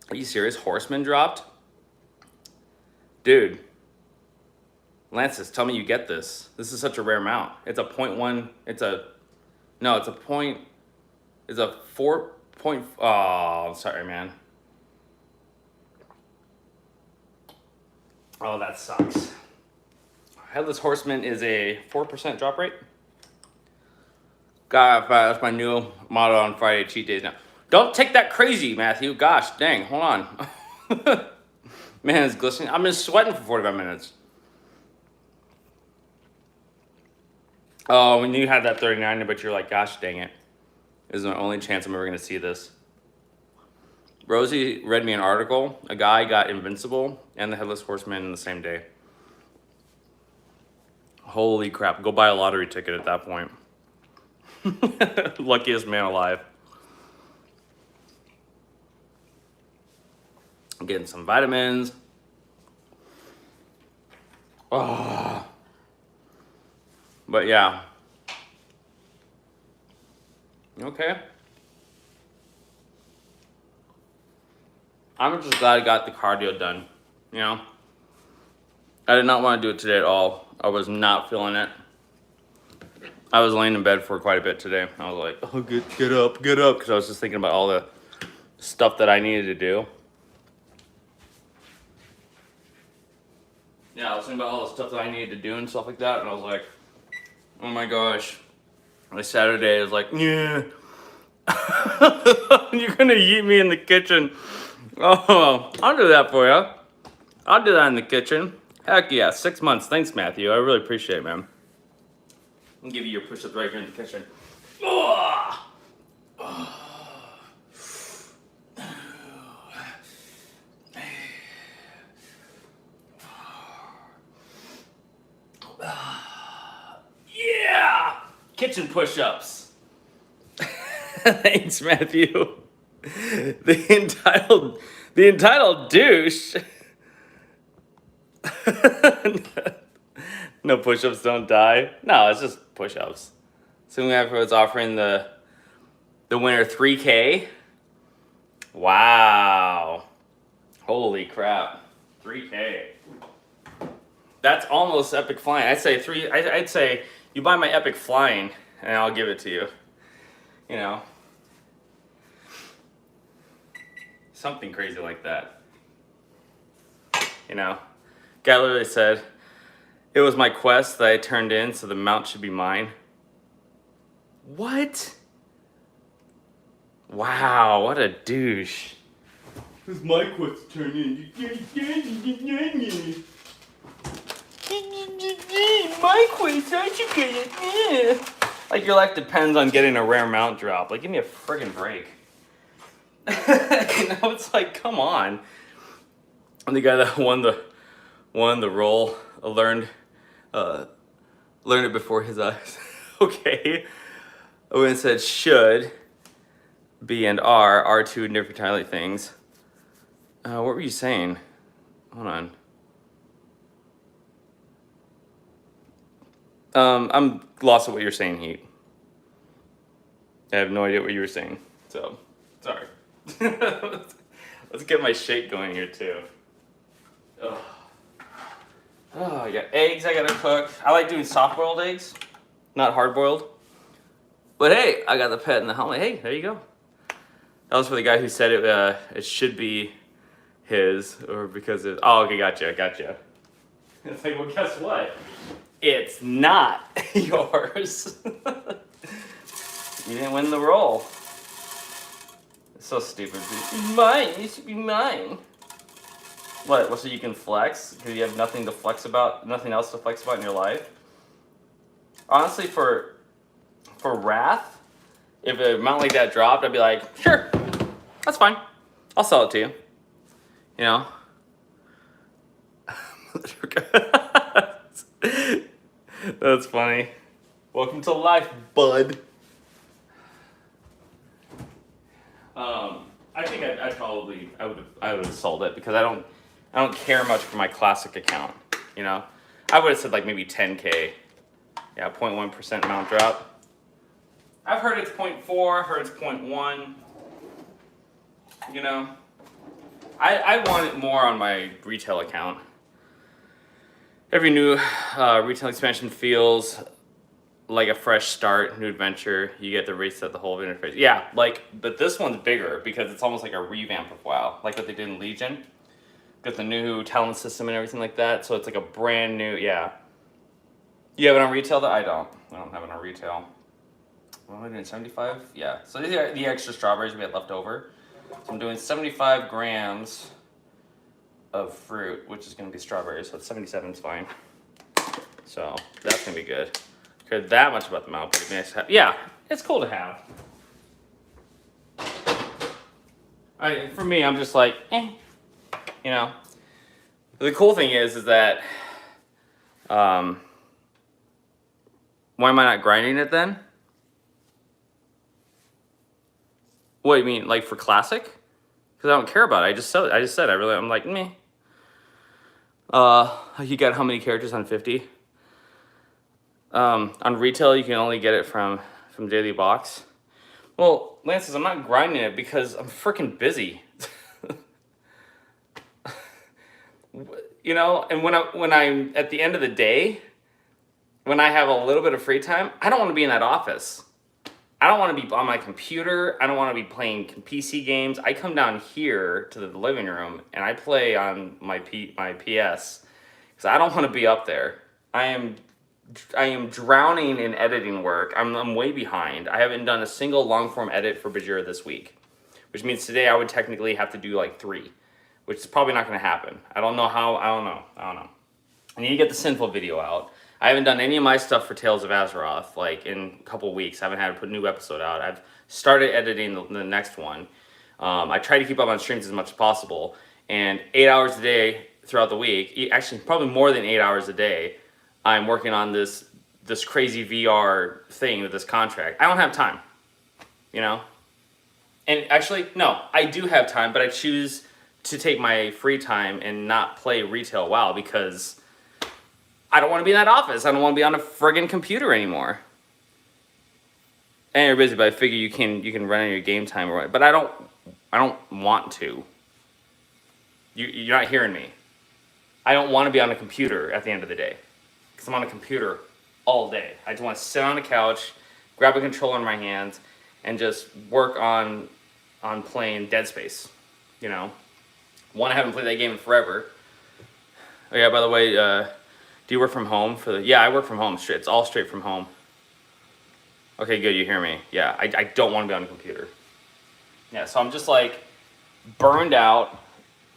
Are you serious? Horseman dropped? Dude. Lances, tell me you get this. This is such a rare mount. It's a 0.1. It's a 4 point. Oh, I'm sorry, man. Oh, that sucks. Headless Horseman is a 4% drop rate. God, that's my new motto on Friday cheat days now. Don't take that crazy, Matthew. Gosh, dang, hold on. Man, it's glistening. I've been sweating for 45 minutes. Oh, when you had that 39, but you're like, gosh, dang it. This is my only chance I'm ever going to see this. Rosie read me an article. A guy got Invincible and the Headless Horseman in the same day. Holy crap. Go buy a lottery ticket at that point. Luckiest man alive. I'm getting some vitamins. Oh. But yeah. Okay. I'm just glad I got the cardio done. You know? I did not want to do it today at all. I was not feeling it. I was laying in bed for quite a bit today. I was like, oh, get up, because I was just thinking about all the stuff that I needed to do. Yeah, I was thinking about all the stuff that I needed to do and stuff like that, and I was like, oh my gosh. My Saturday is like, yeah. You're gonna eat me in the kitchen. Oh, I'll do that for you. I'll do that in the kitchen. Heck yeah, 6 months. Thanks, Matthew. I really appreciate it, man. I'll give you your push-ups right here in the kitchen. Oh. Yeah! Kitchen push-ups. Thanks, Matthew. The entitled douche. No push-ups don't die. No, it's just push-ups. Soon after it's offering the winner 3K. Wow. Holy crap. 3K. That's almost epic flying. I'd say you buy my epic flying and I'll give it to you. You know. Something crazy like that. You know. Guy literally said, it was my quest that I turned in, so the mount should be mine. What? Wow, what a douche. It was my quest to turn in. My quest, I should get it. Yeah. Like your life depends on getting a rare mount drop. Like, give me a friggin' break. You know, it's like, come on. And the guy that won the role learned it before his eyes. Okay. When it said should be and are two different entirely things. What were you saying? Hold on. I'm lost at what you're saying, Heat. I have no idea what you were saying. So, sorry. Let's get my shake going here too. Ugh. Oh, I got eggs I gotta cook. I like doing soft-boiled eggs, not hard-boiled. But hey, I got the pet in the helmet. Hey, there you go. That was for the guy who said it should be his, or because it. Oh, okay, gotcha. It's like, well, guess what? It's not yours. You didn't win the role. It's so stupid. Mine. It should be mine. What? So you can flex because you have nothing else to flex about in your life. Honestly, for Wrath, if a mount like that dropped, I'd be like, sure, that's fine. I'll sell it to you. You know. That's funny. Welcome to life, bud. I think I would have sold it because I don't care much for my classic account. You know, I would have said like maybe 10K. Yeah, 0.1% mount drop. I've heard it's 0.4. I've heard it's 0.1. You know, I want it more on my retail account. Every new retail expansion feels like a fresh start, new adventure. You get to reset the whole interface. Yeah, like, but this one's bigger because it's almost like a revamp of WoW, like what they did in Legion. Got the new talent system and everything like that. So it's like a brand new, yeah. You have it on retail? I don't have it on retail. What am I doing, 75? Yeah, so these are the extra strawberries we had left over. So I'm doing 75 grams of fruit, which is gonna be strawberries, so 77 is fine. So that's gonna be good. Cared that much about the mouth, but it'd be nice to have. Yeah, it's cool to have. For me, I'm just like, you know. The cool thing is that, why am I not grinding it then? What do you mean, like for classic? Because I don't care about it. I just said I'm like meh. You got how many characters on 50? On retail, you can only get it from Daily Box. Well, Lance says I'm not grinding it because I'm freaking busy. You know, and when I'm at the end of the day, when I have a little bit of free time, I don't want to be in that office. I don't want to be on my computer. I don't want to be playing PC games. I come down here to the living room and I play on my PS because I don't want to be up there. I am drowning in editing work. I'm way behind. I haven't done a single long form edit for Bajira this week, which means today I would technically have to do like 3, which is probably not going to happen. I don't know how. I don't know. I need to get the Sinful video out. I haven't done any of my stuff for Tales of Azeroth, like, in a couple weeks. I haven't had to put a new episode out. I've started editing the next one. I try to keep up on streams as much as possible. And 8 hours a day throughout the week, actually probably more than 8 hours a day, I'm working on this crazy VR thing with this contract. I don't have time, you know? And actually, no, I do have time, but I choose to take my free time and not play retail WoW because I don't want to be in that office. I don't want to be on a friggin' computer anymore. And you're busy, but I figure you can run in your game time, or but I don't want to. You're not hearing me. I don't want to be on a computer at the end of the day because I'm on a computer all day. I just want to sit on the couch, grab a controller in my hands, and just work on playing Dead Space. You know, I haven't played that game in forever. Oh yeah, by the way, do you work from home yeah, I work from home. It's all straight from home. Okay, good, you hear me. Yeah, I don't want to be on a computer. Yeah, so I'm just like burned out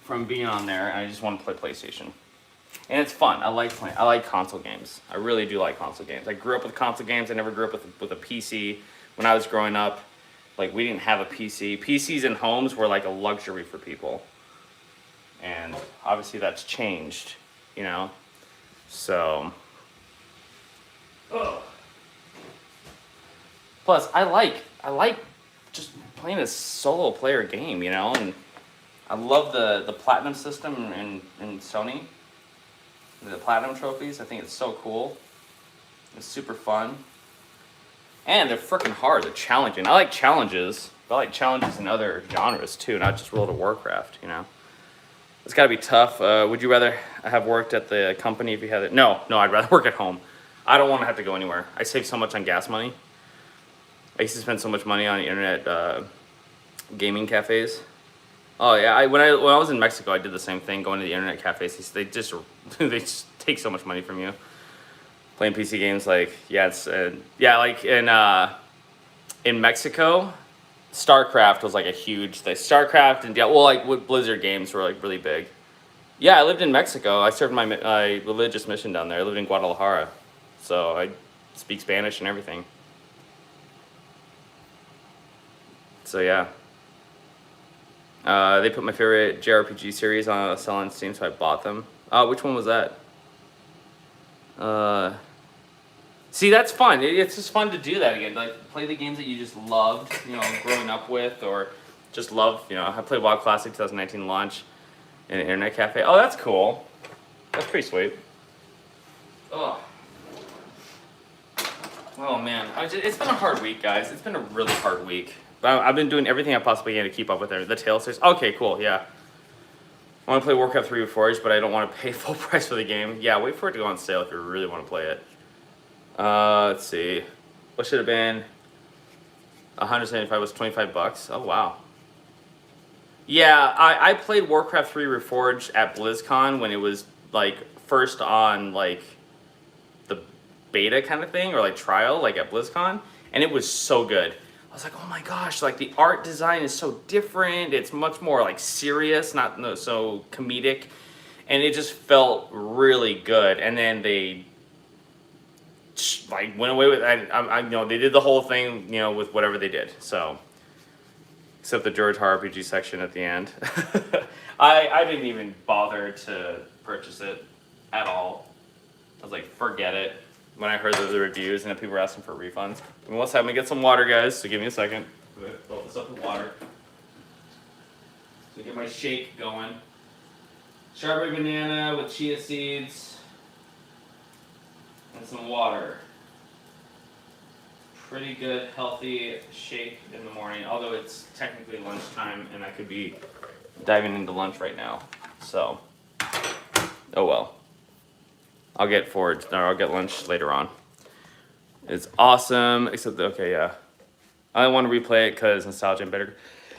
from being on there, and I just want to play PlayStation. And it's fun. I like console games. I really do like console games. I grew up with console games. I never grew up with a PC. When I was growing up, like, we didn't have a PC. PCs in homes were like a luxury for people. And obviously that's changed, you know? So, plus I like just playing a solo player game, you know, and I love the platinum system in Sony, the platinum trophies. I think it's so cool. It's super fun, and they're freaking hard. They're challenging. I like challenges, but I like challenges in other genres too, not just World of Warcraft, you know. It's got to be tough. Would you rather have worked at the company if you had it? No, I'd rather work at home. I don't want to have to go anywhere. I save so much on gas money. I used to spend so much money on internet gaming cafes. Oh yeah, when I was in Mexico, I did the same thing. Going to the internet cafes, they just take so much money from you. Playing PC games, like like in Mexico. StarCraft was like a huge thing. StarCraft and like with Blizzard games were like really big. Yeah, I lived in Mexico. I served my religious mission down there. I lived in Guadalajara, so I speak Spanish and everything. So yeah, they put my favorite JRPG series on sale on Steam, so I bought them. Which one was that? See, that's fun. It's just fun to do that again. Like, play the games that you just loved, you know, growing up with, or just love, you know. I played WoW Classic 2019 launch in an internet cafe. Oh, that's cool. That's pretty sweet. Oh. Oh, man. It's been a hard week, guys. It's been a really hard week. I've been doing everything I possibly can to keep up with it. The Tales series. Okay, cool, yeah. I want to play Warcraft 3 Reforged, but I don't want to pay full price for the game. Yeah, wait for it to go on sale if you really want to play it. Let's see. What should have been 175 was 25 bucks. Oh, wow. Yeah, I played Warcraft 3 Reforged at BlizzCon when it was, like, first on, like, the beta kind of thing, or, like, trial, like, at BlizzCon, and it was so good. I was like, oh my gosh, like, the art design is so different. It's much more, like, serious, not so comedic, and it just felt really good. And then they, like, went away with, you know, they did the whole thing, you know, with whatever they did, so, except the George RPG section at the end. I didn't even bother to purchase it at all. I was like, forget it. When I heard the reviews and that people were asking for refunds. And let's have me get some water, guys. So give me a second. Fill this up with water. So get my shake going. Strawberry banana with chia seeds and some water. Pretty good, healthy shake in the morning. Although it's technically lunchtime and I could be diving into lunch right now. So, oh well. I'll get lunch later on. It's awesome, except, okay, yeah. I want to replay it because nostalgia and better.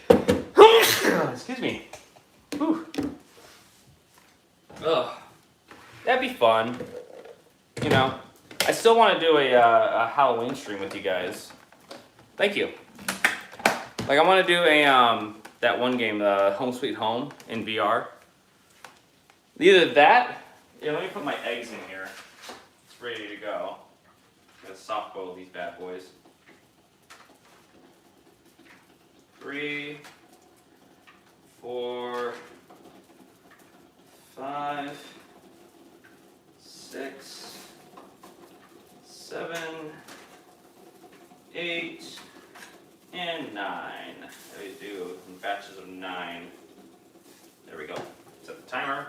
Excuse me. Whew. Ugh. That'd be fun. You know, I still want to do a Halloween stream with you guys. Thank you. Like, I want to do that one game, Home Sweet Home in VR. Either that. Yeah, let me put my eggs in here. It's ready to go. I'm gonna soft boil these bad boys. 3, 4, 5, 6, 7, 8, and 9. There we do in batches of 9. There we go. Set the timer.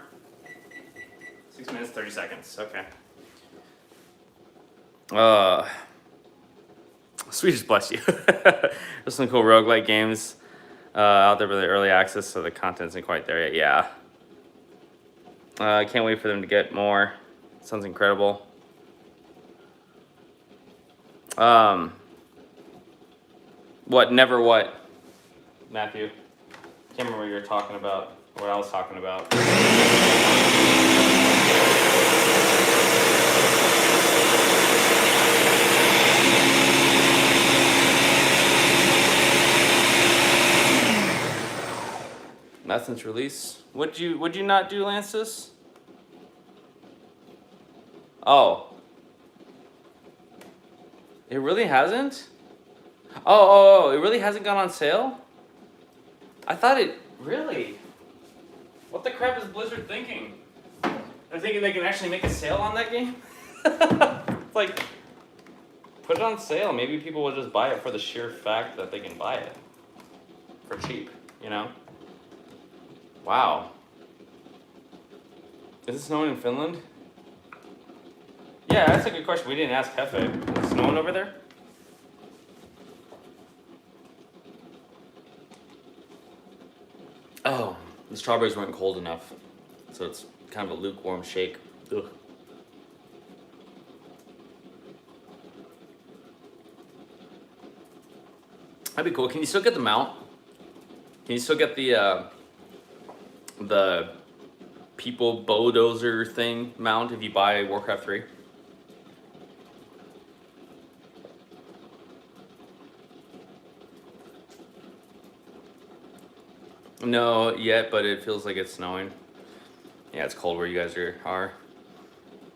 6 minutes, 30 seconds. Okay. Swedish bless you. There's some cool roguelike games out there with the early access, so the content isn't quite there yet. Yeah. I can't wait for them to get more. Sounds incredible. What? Never what? Matthew? Can't remember what you were talking about. What I was talking about. Not since release. Would you not do, Lancis? Oh. It really hasn't? Oh, it really hasn't gone on sale? I thought it really. What the crap is Blizzard thinking? They're thinking they can actually make a sale on that game? It's like, put it on sale. Maybe people will just buy it for the sheer fact that they can buy it for cheap, you know? Wow. Is it snowing in Finland? Yeah, that's a good question. We didn't ask Hefe. Is it snowing over there? Oh, the strawberries weren't cold enough. So it's kind of a lukewarm shake. Ugh. That'd be cool. Can you still get the mount? Can you still get the people bulldozer thing mount if you buy Warcraft 3? No, yet, but it feels like it's snowing. Yeah, it's cold where you guys are.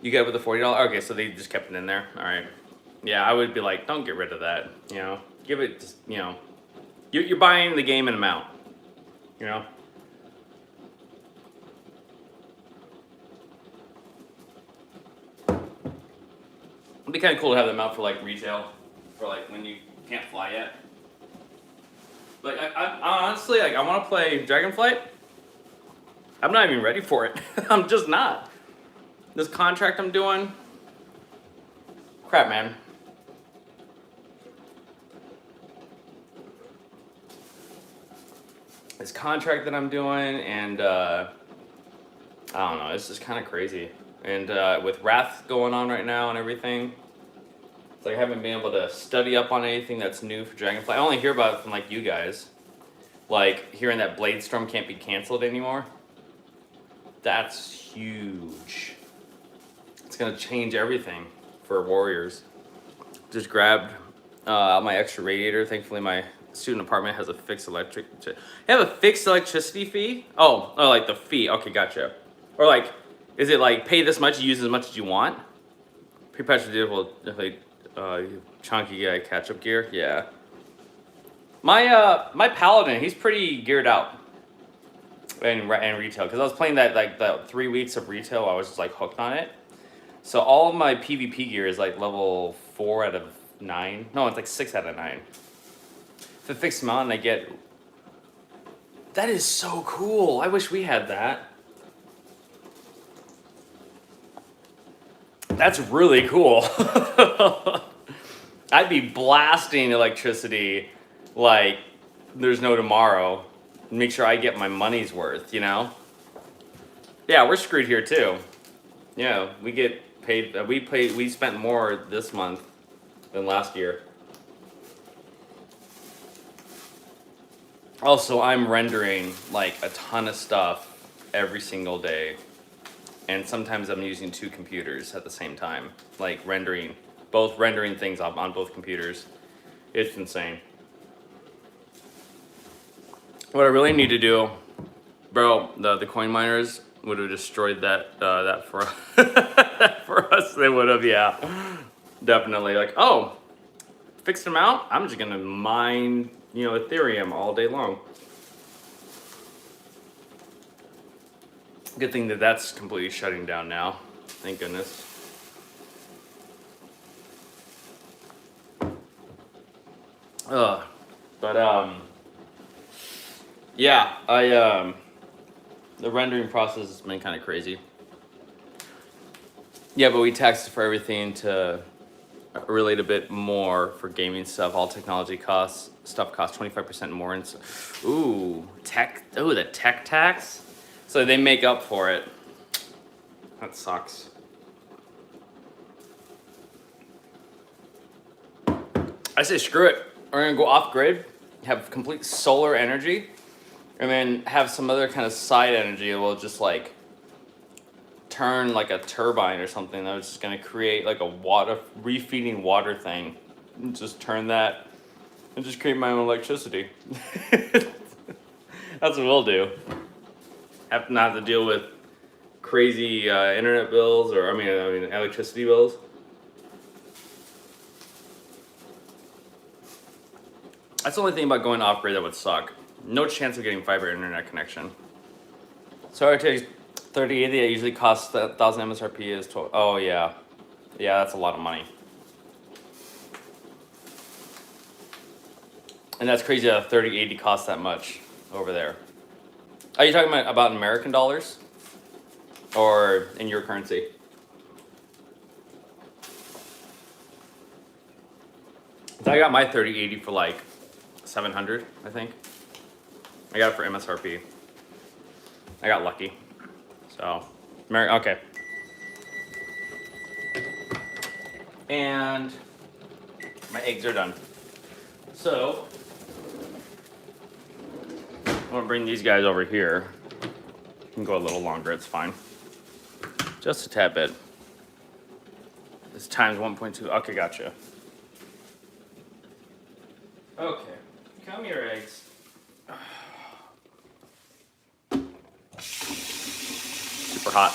You get it with the $40? Okay, so they just kept it in there. All right. Yeah, I would be like, don't get rid of that. You know, give it, just, you know, you're buying the game in amount. You know. It'd be kind of cool to have them out for like retail, for like when you can't fly yet. Like I honestly, like I want to play Dragonflight. I'm not even ready for it. I'm just not. This contract I'm doing, crap, man. This contract that I'm doing, and I don't know. It's just kind of crazy. And with Wrath going on right now and everything, it's like I haven't been able to study up on anything that's new for Dragonfly. I only hear about it from like you guys. Like hearing that Blade Storm can't be canceled anymore. That's huge. It's gonna change everything for Warriors. Just grabbed my extra radiator. Thankfully, my student apartment has a fixed electric. They have a fixed electricity fee. Oh, like the fee. Okay, gotcha. Or like, is it like pay this much, use as much as you want? Pre-patch vehicle, definitely chunky guy catch-up gear. Yeah. My Paladin, he's pretty geared out in retail because I was playing that like the 3 weeks of retail. I was just like hooked on it. So all of my PvP gear is like level 4 out of 9. No, it's like 6 out of 9. If it fixed mount and I get... That is so cool. I wish we had that. That's really cool. I'd be blasting electricity like there's no tomorrow. Make sure I get my money's worth, you know? Yeah, we're screwed here too. Yeah, we get paid. We spent more this month than last year. Also, I'm rendering like a ton of stuff every single day. And sometimes I'm using 2 computers at the same time. Like rendering things on both computers. It's insane. What I really need to do, bro, the coin miners would have destroyed that for for us. They would have, yeah, definitely. Like, oh, fixed amount. I'm just gonna mine, Ethereum all day long. Good thing that that's completely shutting down now. Thank goodness. Yeah, the rendering process has been kind of crazy. Yeah, but we taxed for everything to relate a bit more for gaming stuff. All technology stuff costs 25% more. And so, the tech tax. So they make up for it. That sucks. I say screw it. We're gonna go off grid, have complete solar energy, and then have some other kind of side energy that will just like turn like a turbine or something that was just gonna create like a refeeding water thing. And just turn that and just create my own electricity. That's what we'll do. Have to not have to deal with crazy internet bills or I mean electricity bills. That's the only thing about going off grid that would suck. No chance of getting fiber internet connection. So it takes 3080. It usually costs 1,000 MSRP is 12. Oh yeah, that's a lot of money. And that's crazy that 3080 costs that much over there. Are you talking about American dollars? Or in your currency? So I got my 3080 for like 700, I think. I got it for MSRP. I got lucky. So, okay. And my eggs are done. So, I'm gonna bring these guys over here. You can go a little longer, it's fine. Just a tad bit. This times 1.2. Okay, gotcha. Okay, come here, eggs. Super hot.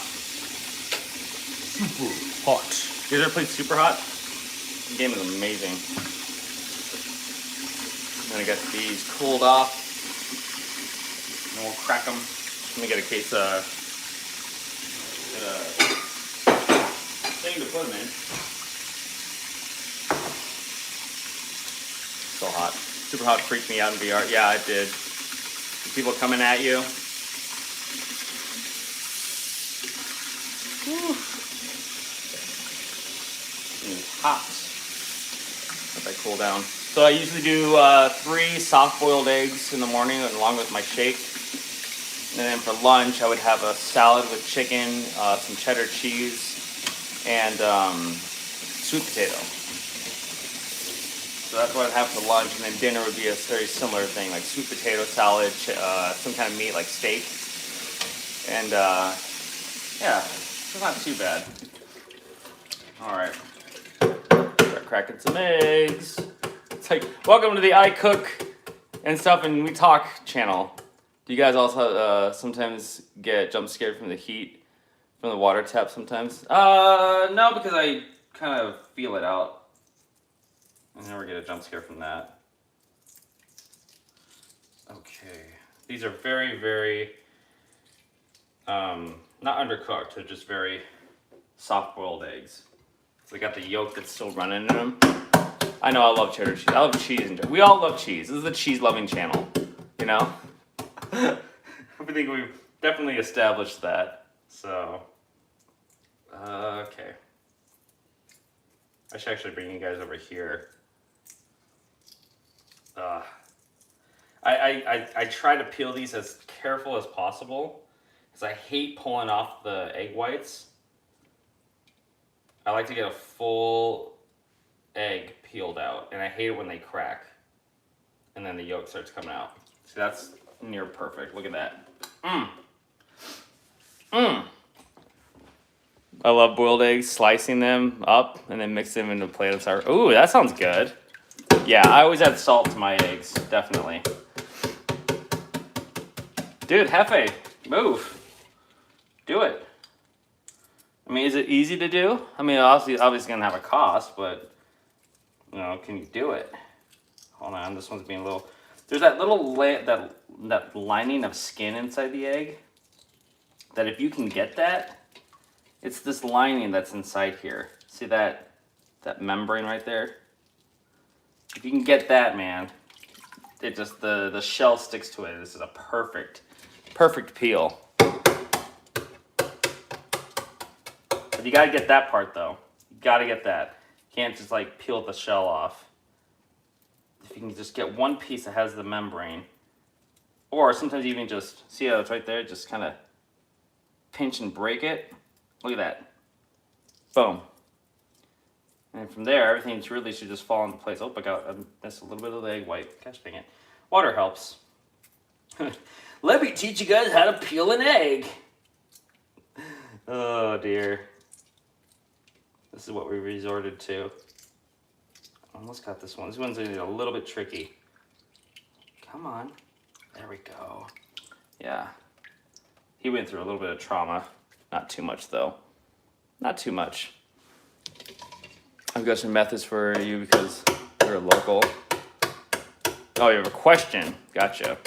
Super hot. You guys ever played Super Hot? The game is amazing. I'm gonna get these cooled off. And we'll crack them. Let me get a case thing to put them in. So hot. Super hot freaked me out in VR. Yeah, it did. People coming at you. Whew. Hot. Let that cool down. So I usually do 3 soft-boiled eggs in the morning along with my shake. And then for lunch, I would have a salad with chicken, some cheddar cheese, and sweet potato. So that's what I'd have for lunch, and then dinner would be a very similar thing, like sweet potato salad, some kind of meat like steak, and yeah, it's not too bad. All right, start cracking some eggs. It's like, welcome to the I Cook and Stuff and We Talk channel. Do you guys also sometimes get jump scared from the heat from the water tap sometimes? No, because I kind of feel it out. I never get a jump scare from that. Okay, these are very, very, not undercooked, they're just very soft-boiled eggs. So they got the yolk that's still running in them. I know I love cheddar cheese. I love cheese. We all love cheese. This is a cheese-loving channel, you know? I think we've definitely established that. So, okay. I should actually bring you guys over here. I try to peel these as careful as possible because I hate pulling off the egg whites. I like to get a full egg peeled out, and I hate it when they crack and then the yolk starts coming out. See, that's near perfect. Look at that. I love boiled eggs, slicing them up and then mix them into a plate of sour. Ooh, that sounds good. Yeah, I always add salt to my eggs, definitely. Dude, Hefe, move. Do it. I mean, is it easy to do? I mean, obviously gonna have a cost, but you know, can you do it? Hold on, this one's being a little. There's that little that lining of skin inside the egg. That if you can get that, it's this lining that's inside here. See that membrane right there? If you can get that, man, it just the shell sticks to it. This is a perfect peel. But you gotta get that part though. You gotta get that. You can't just like peel the shell off. If you can just get one piece that has the membrane, or sometimes even just see how it's right there. Just kind of pinch and break it. Look at that. Boom. And from there, everything really should just fall into place. Oh, I missed a little bit of the egg white. Gosh dang it. Water helps. Let me teach you guys how to peel an egg. Oh, dear. This is what we resorted to. Almost got this one. This one's a little bit tricky. Come on. There we go. Yeah. He went through a little bit of trauma. Not too much, though. Not too much. I've got some methods for you because you're a local. Oh, you have a question. Gotcha.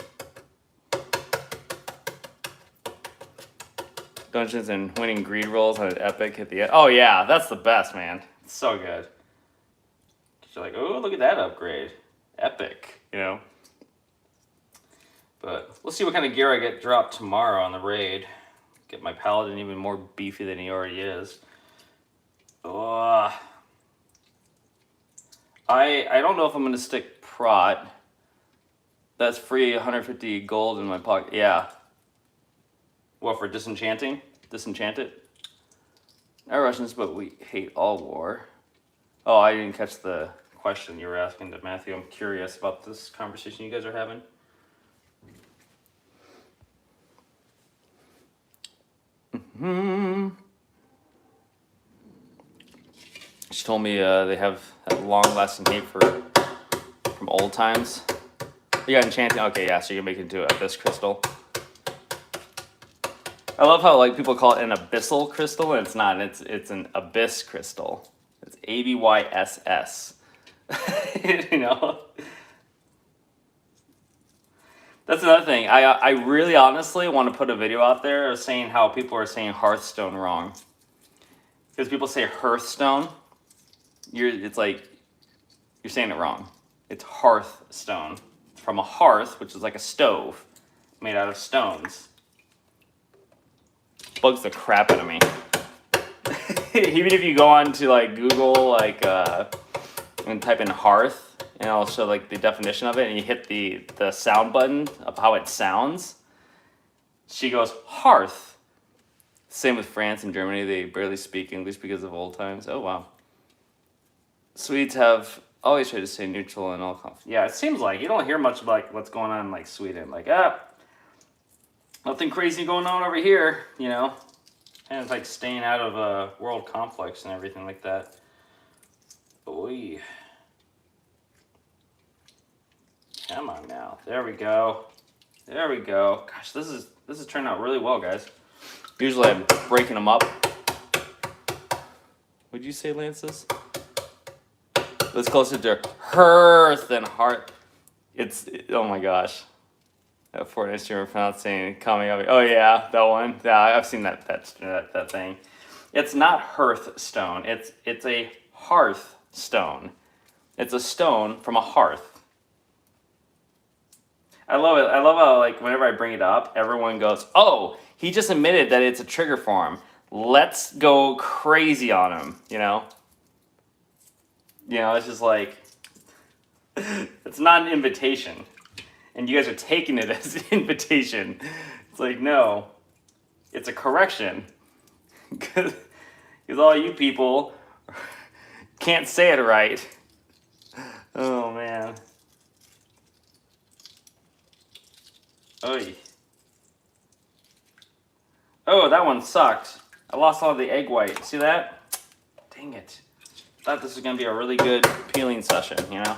Dungeons and winning greed rolls on an epic at the end. Oh, yeah. That's the best, man. It's so good. You're like, oh, look at that upgrade. Epic, you know? But we'll see what kind of gear I get dropped tomorrow on the raid. Get my paladin even more beefy than he already is. Oh. I don't know if I'm going to stick prot. That's free 150 gold in my pocket. Yeah. What, for disenchanting? Disenchant it? Not Russians, but we hate all war. Oh, I didn't catch the question you were asking to Matthew. I'm curious about this conversation you guys are having. She told me they have that long-lasting hate from old times. You got enchanting. Okay, yeah. So you're making it into abyss crystal. I love how like people call it an abyssal crystal, and it's not. It's an abyss crystal. It's ABYSS. You know. That's another thing. I really honestly want to put a video out there of saying how people are saying Hearthstone wrong. Because people say Hearthstone. It's like you're saying it wrong. It's Hearthstone. It's from a hearth, which is like a stove made out of stones. Bugs the crap out of me. Even if you go on to like Google like and type in hearth, and I'll show like the definition of it, and you hit the sound button of how it sounds. She goes, hearth. Same with France and Germany. They barely speak English because of old times. Oh, wow. Swedes have always tried to stay neutral in all conflict. Yeah, it seems like you don't hear much about what's going on in like Sweden. Like, nothing crazy going on over here, you know? And it's like staying out of world conflicts and everything like that. Oy. Come on now. There we go. There we go. Gosh, this is turning out really well, guys. Usually I'm breaking them up. Would you say, Lances? It's closer to hearth than heart. Oh my gosh. That Fortnite streamer pronouncing coming up. Oh yeah, that one. Yeah, I've seen that thing. It's not hearthstone. It's a hearth stone. It's a stone from a hearth. I love it. I love how like whenever I bring it up, everyone goes, "Oh, he just admitted that it's a trigger for him. Let's go crazy on him." You know. You know, it's just like it's not an invitation, and you guys are taking it as an invitation. It's like no, it's a correction, because all you people can't say it right. Oh man. Oy. Oh, that one sucked. I lost all of the egg white. See that? Dang it. Thought this was going to be a really good peeling session, you know?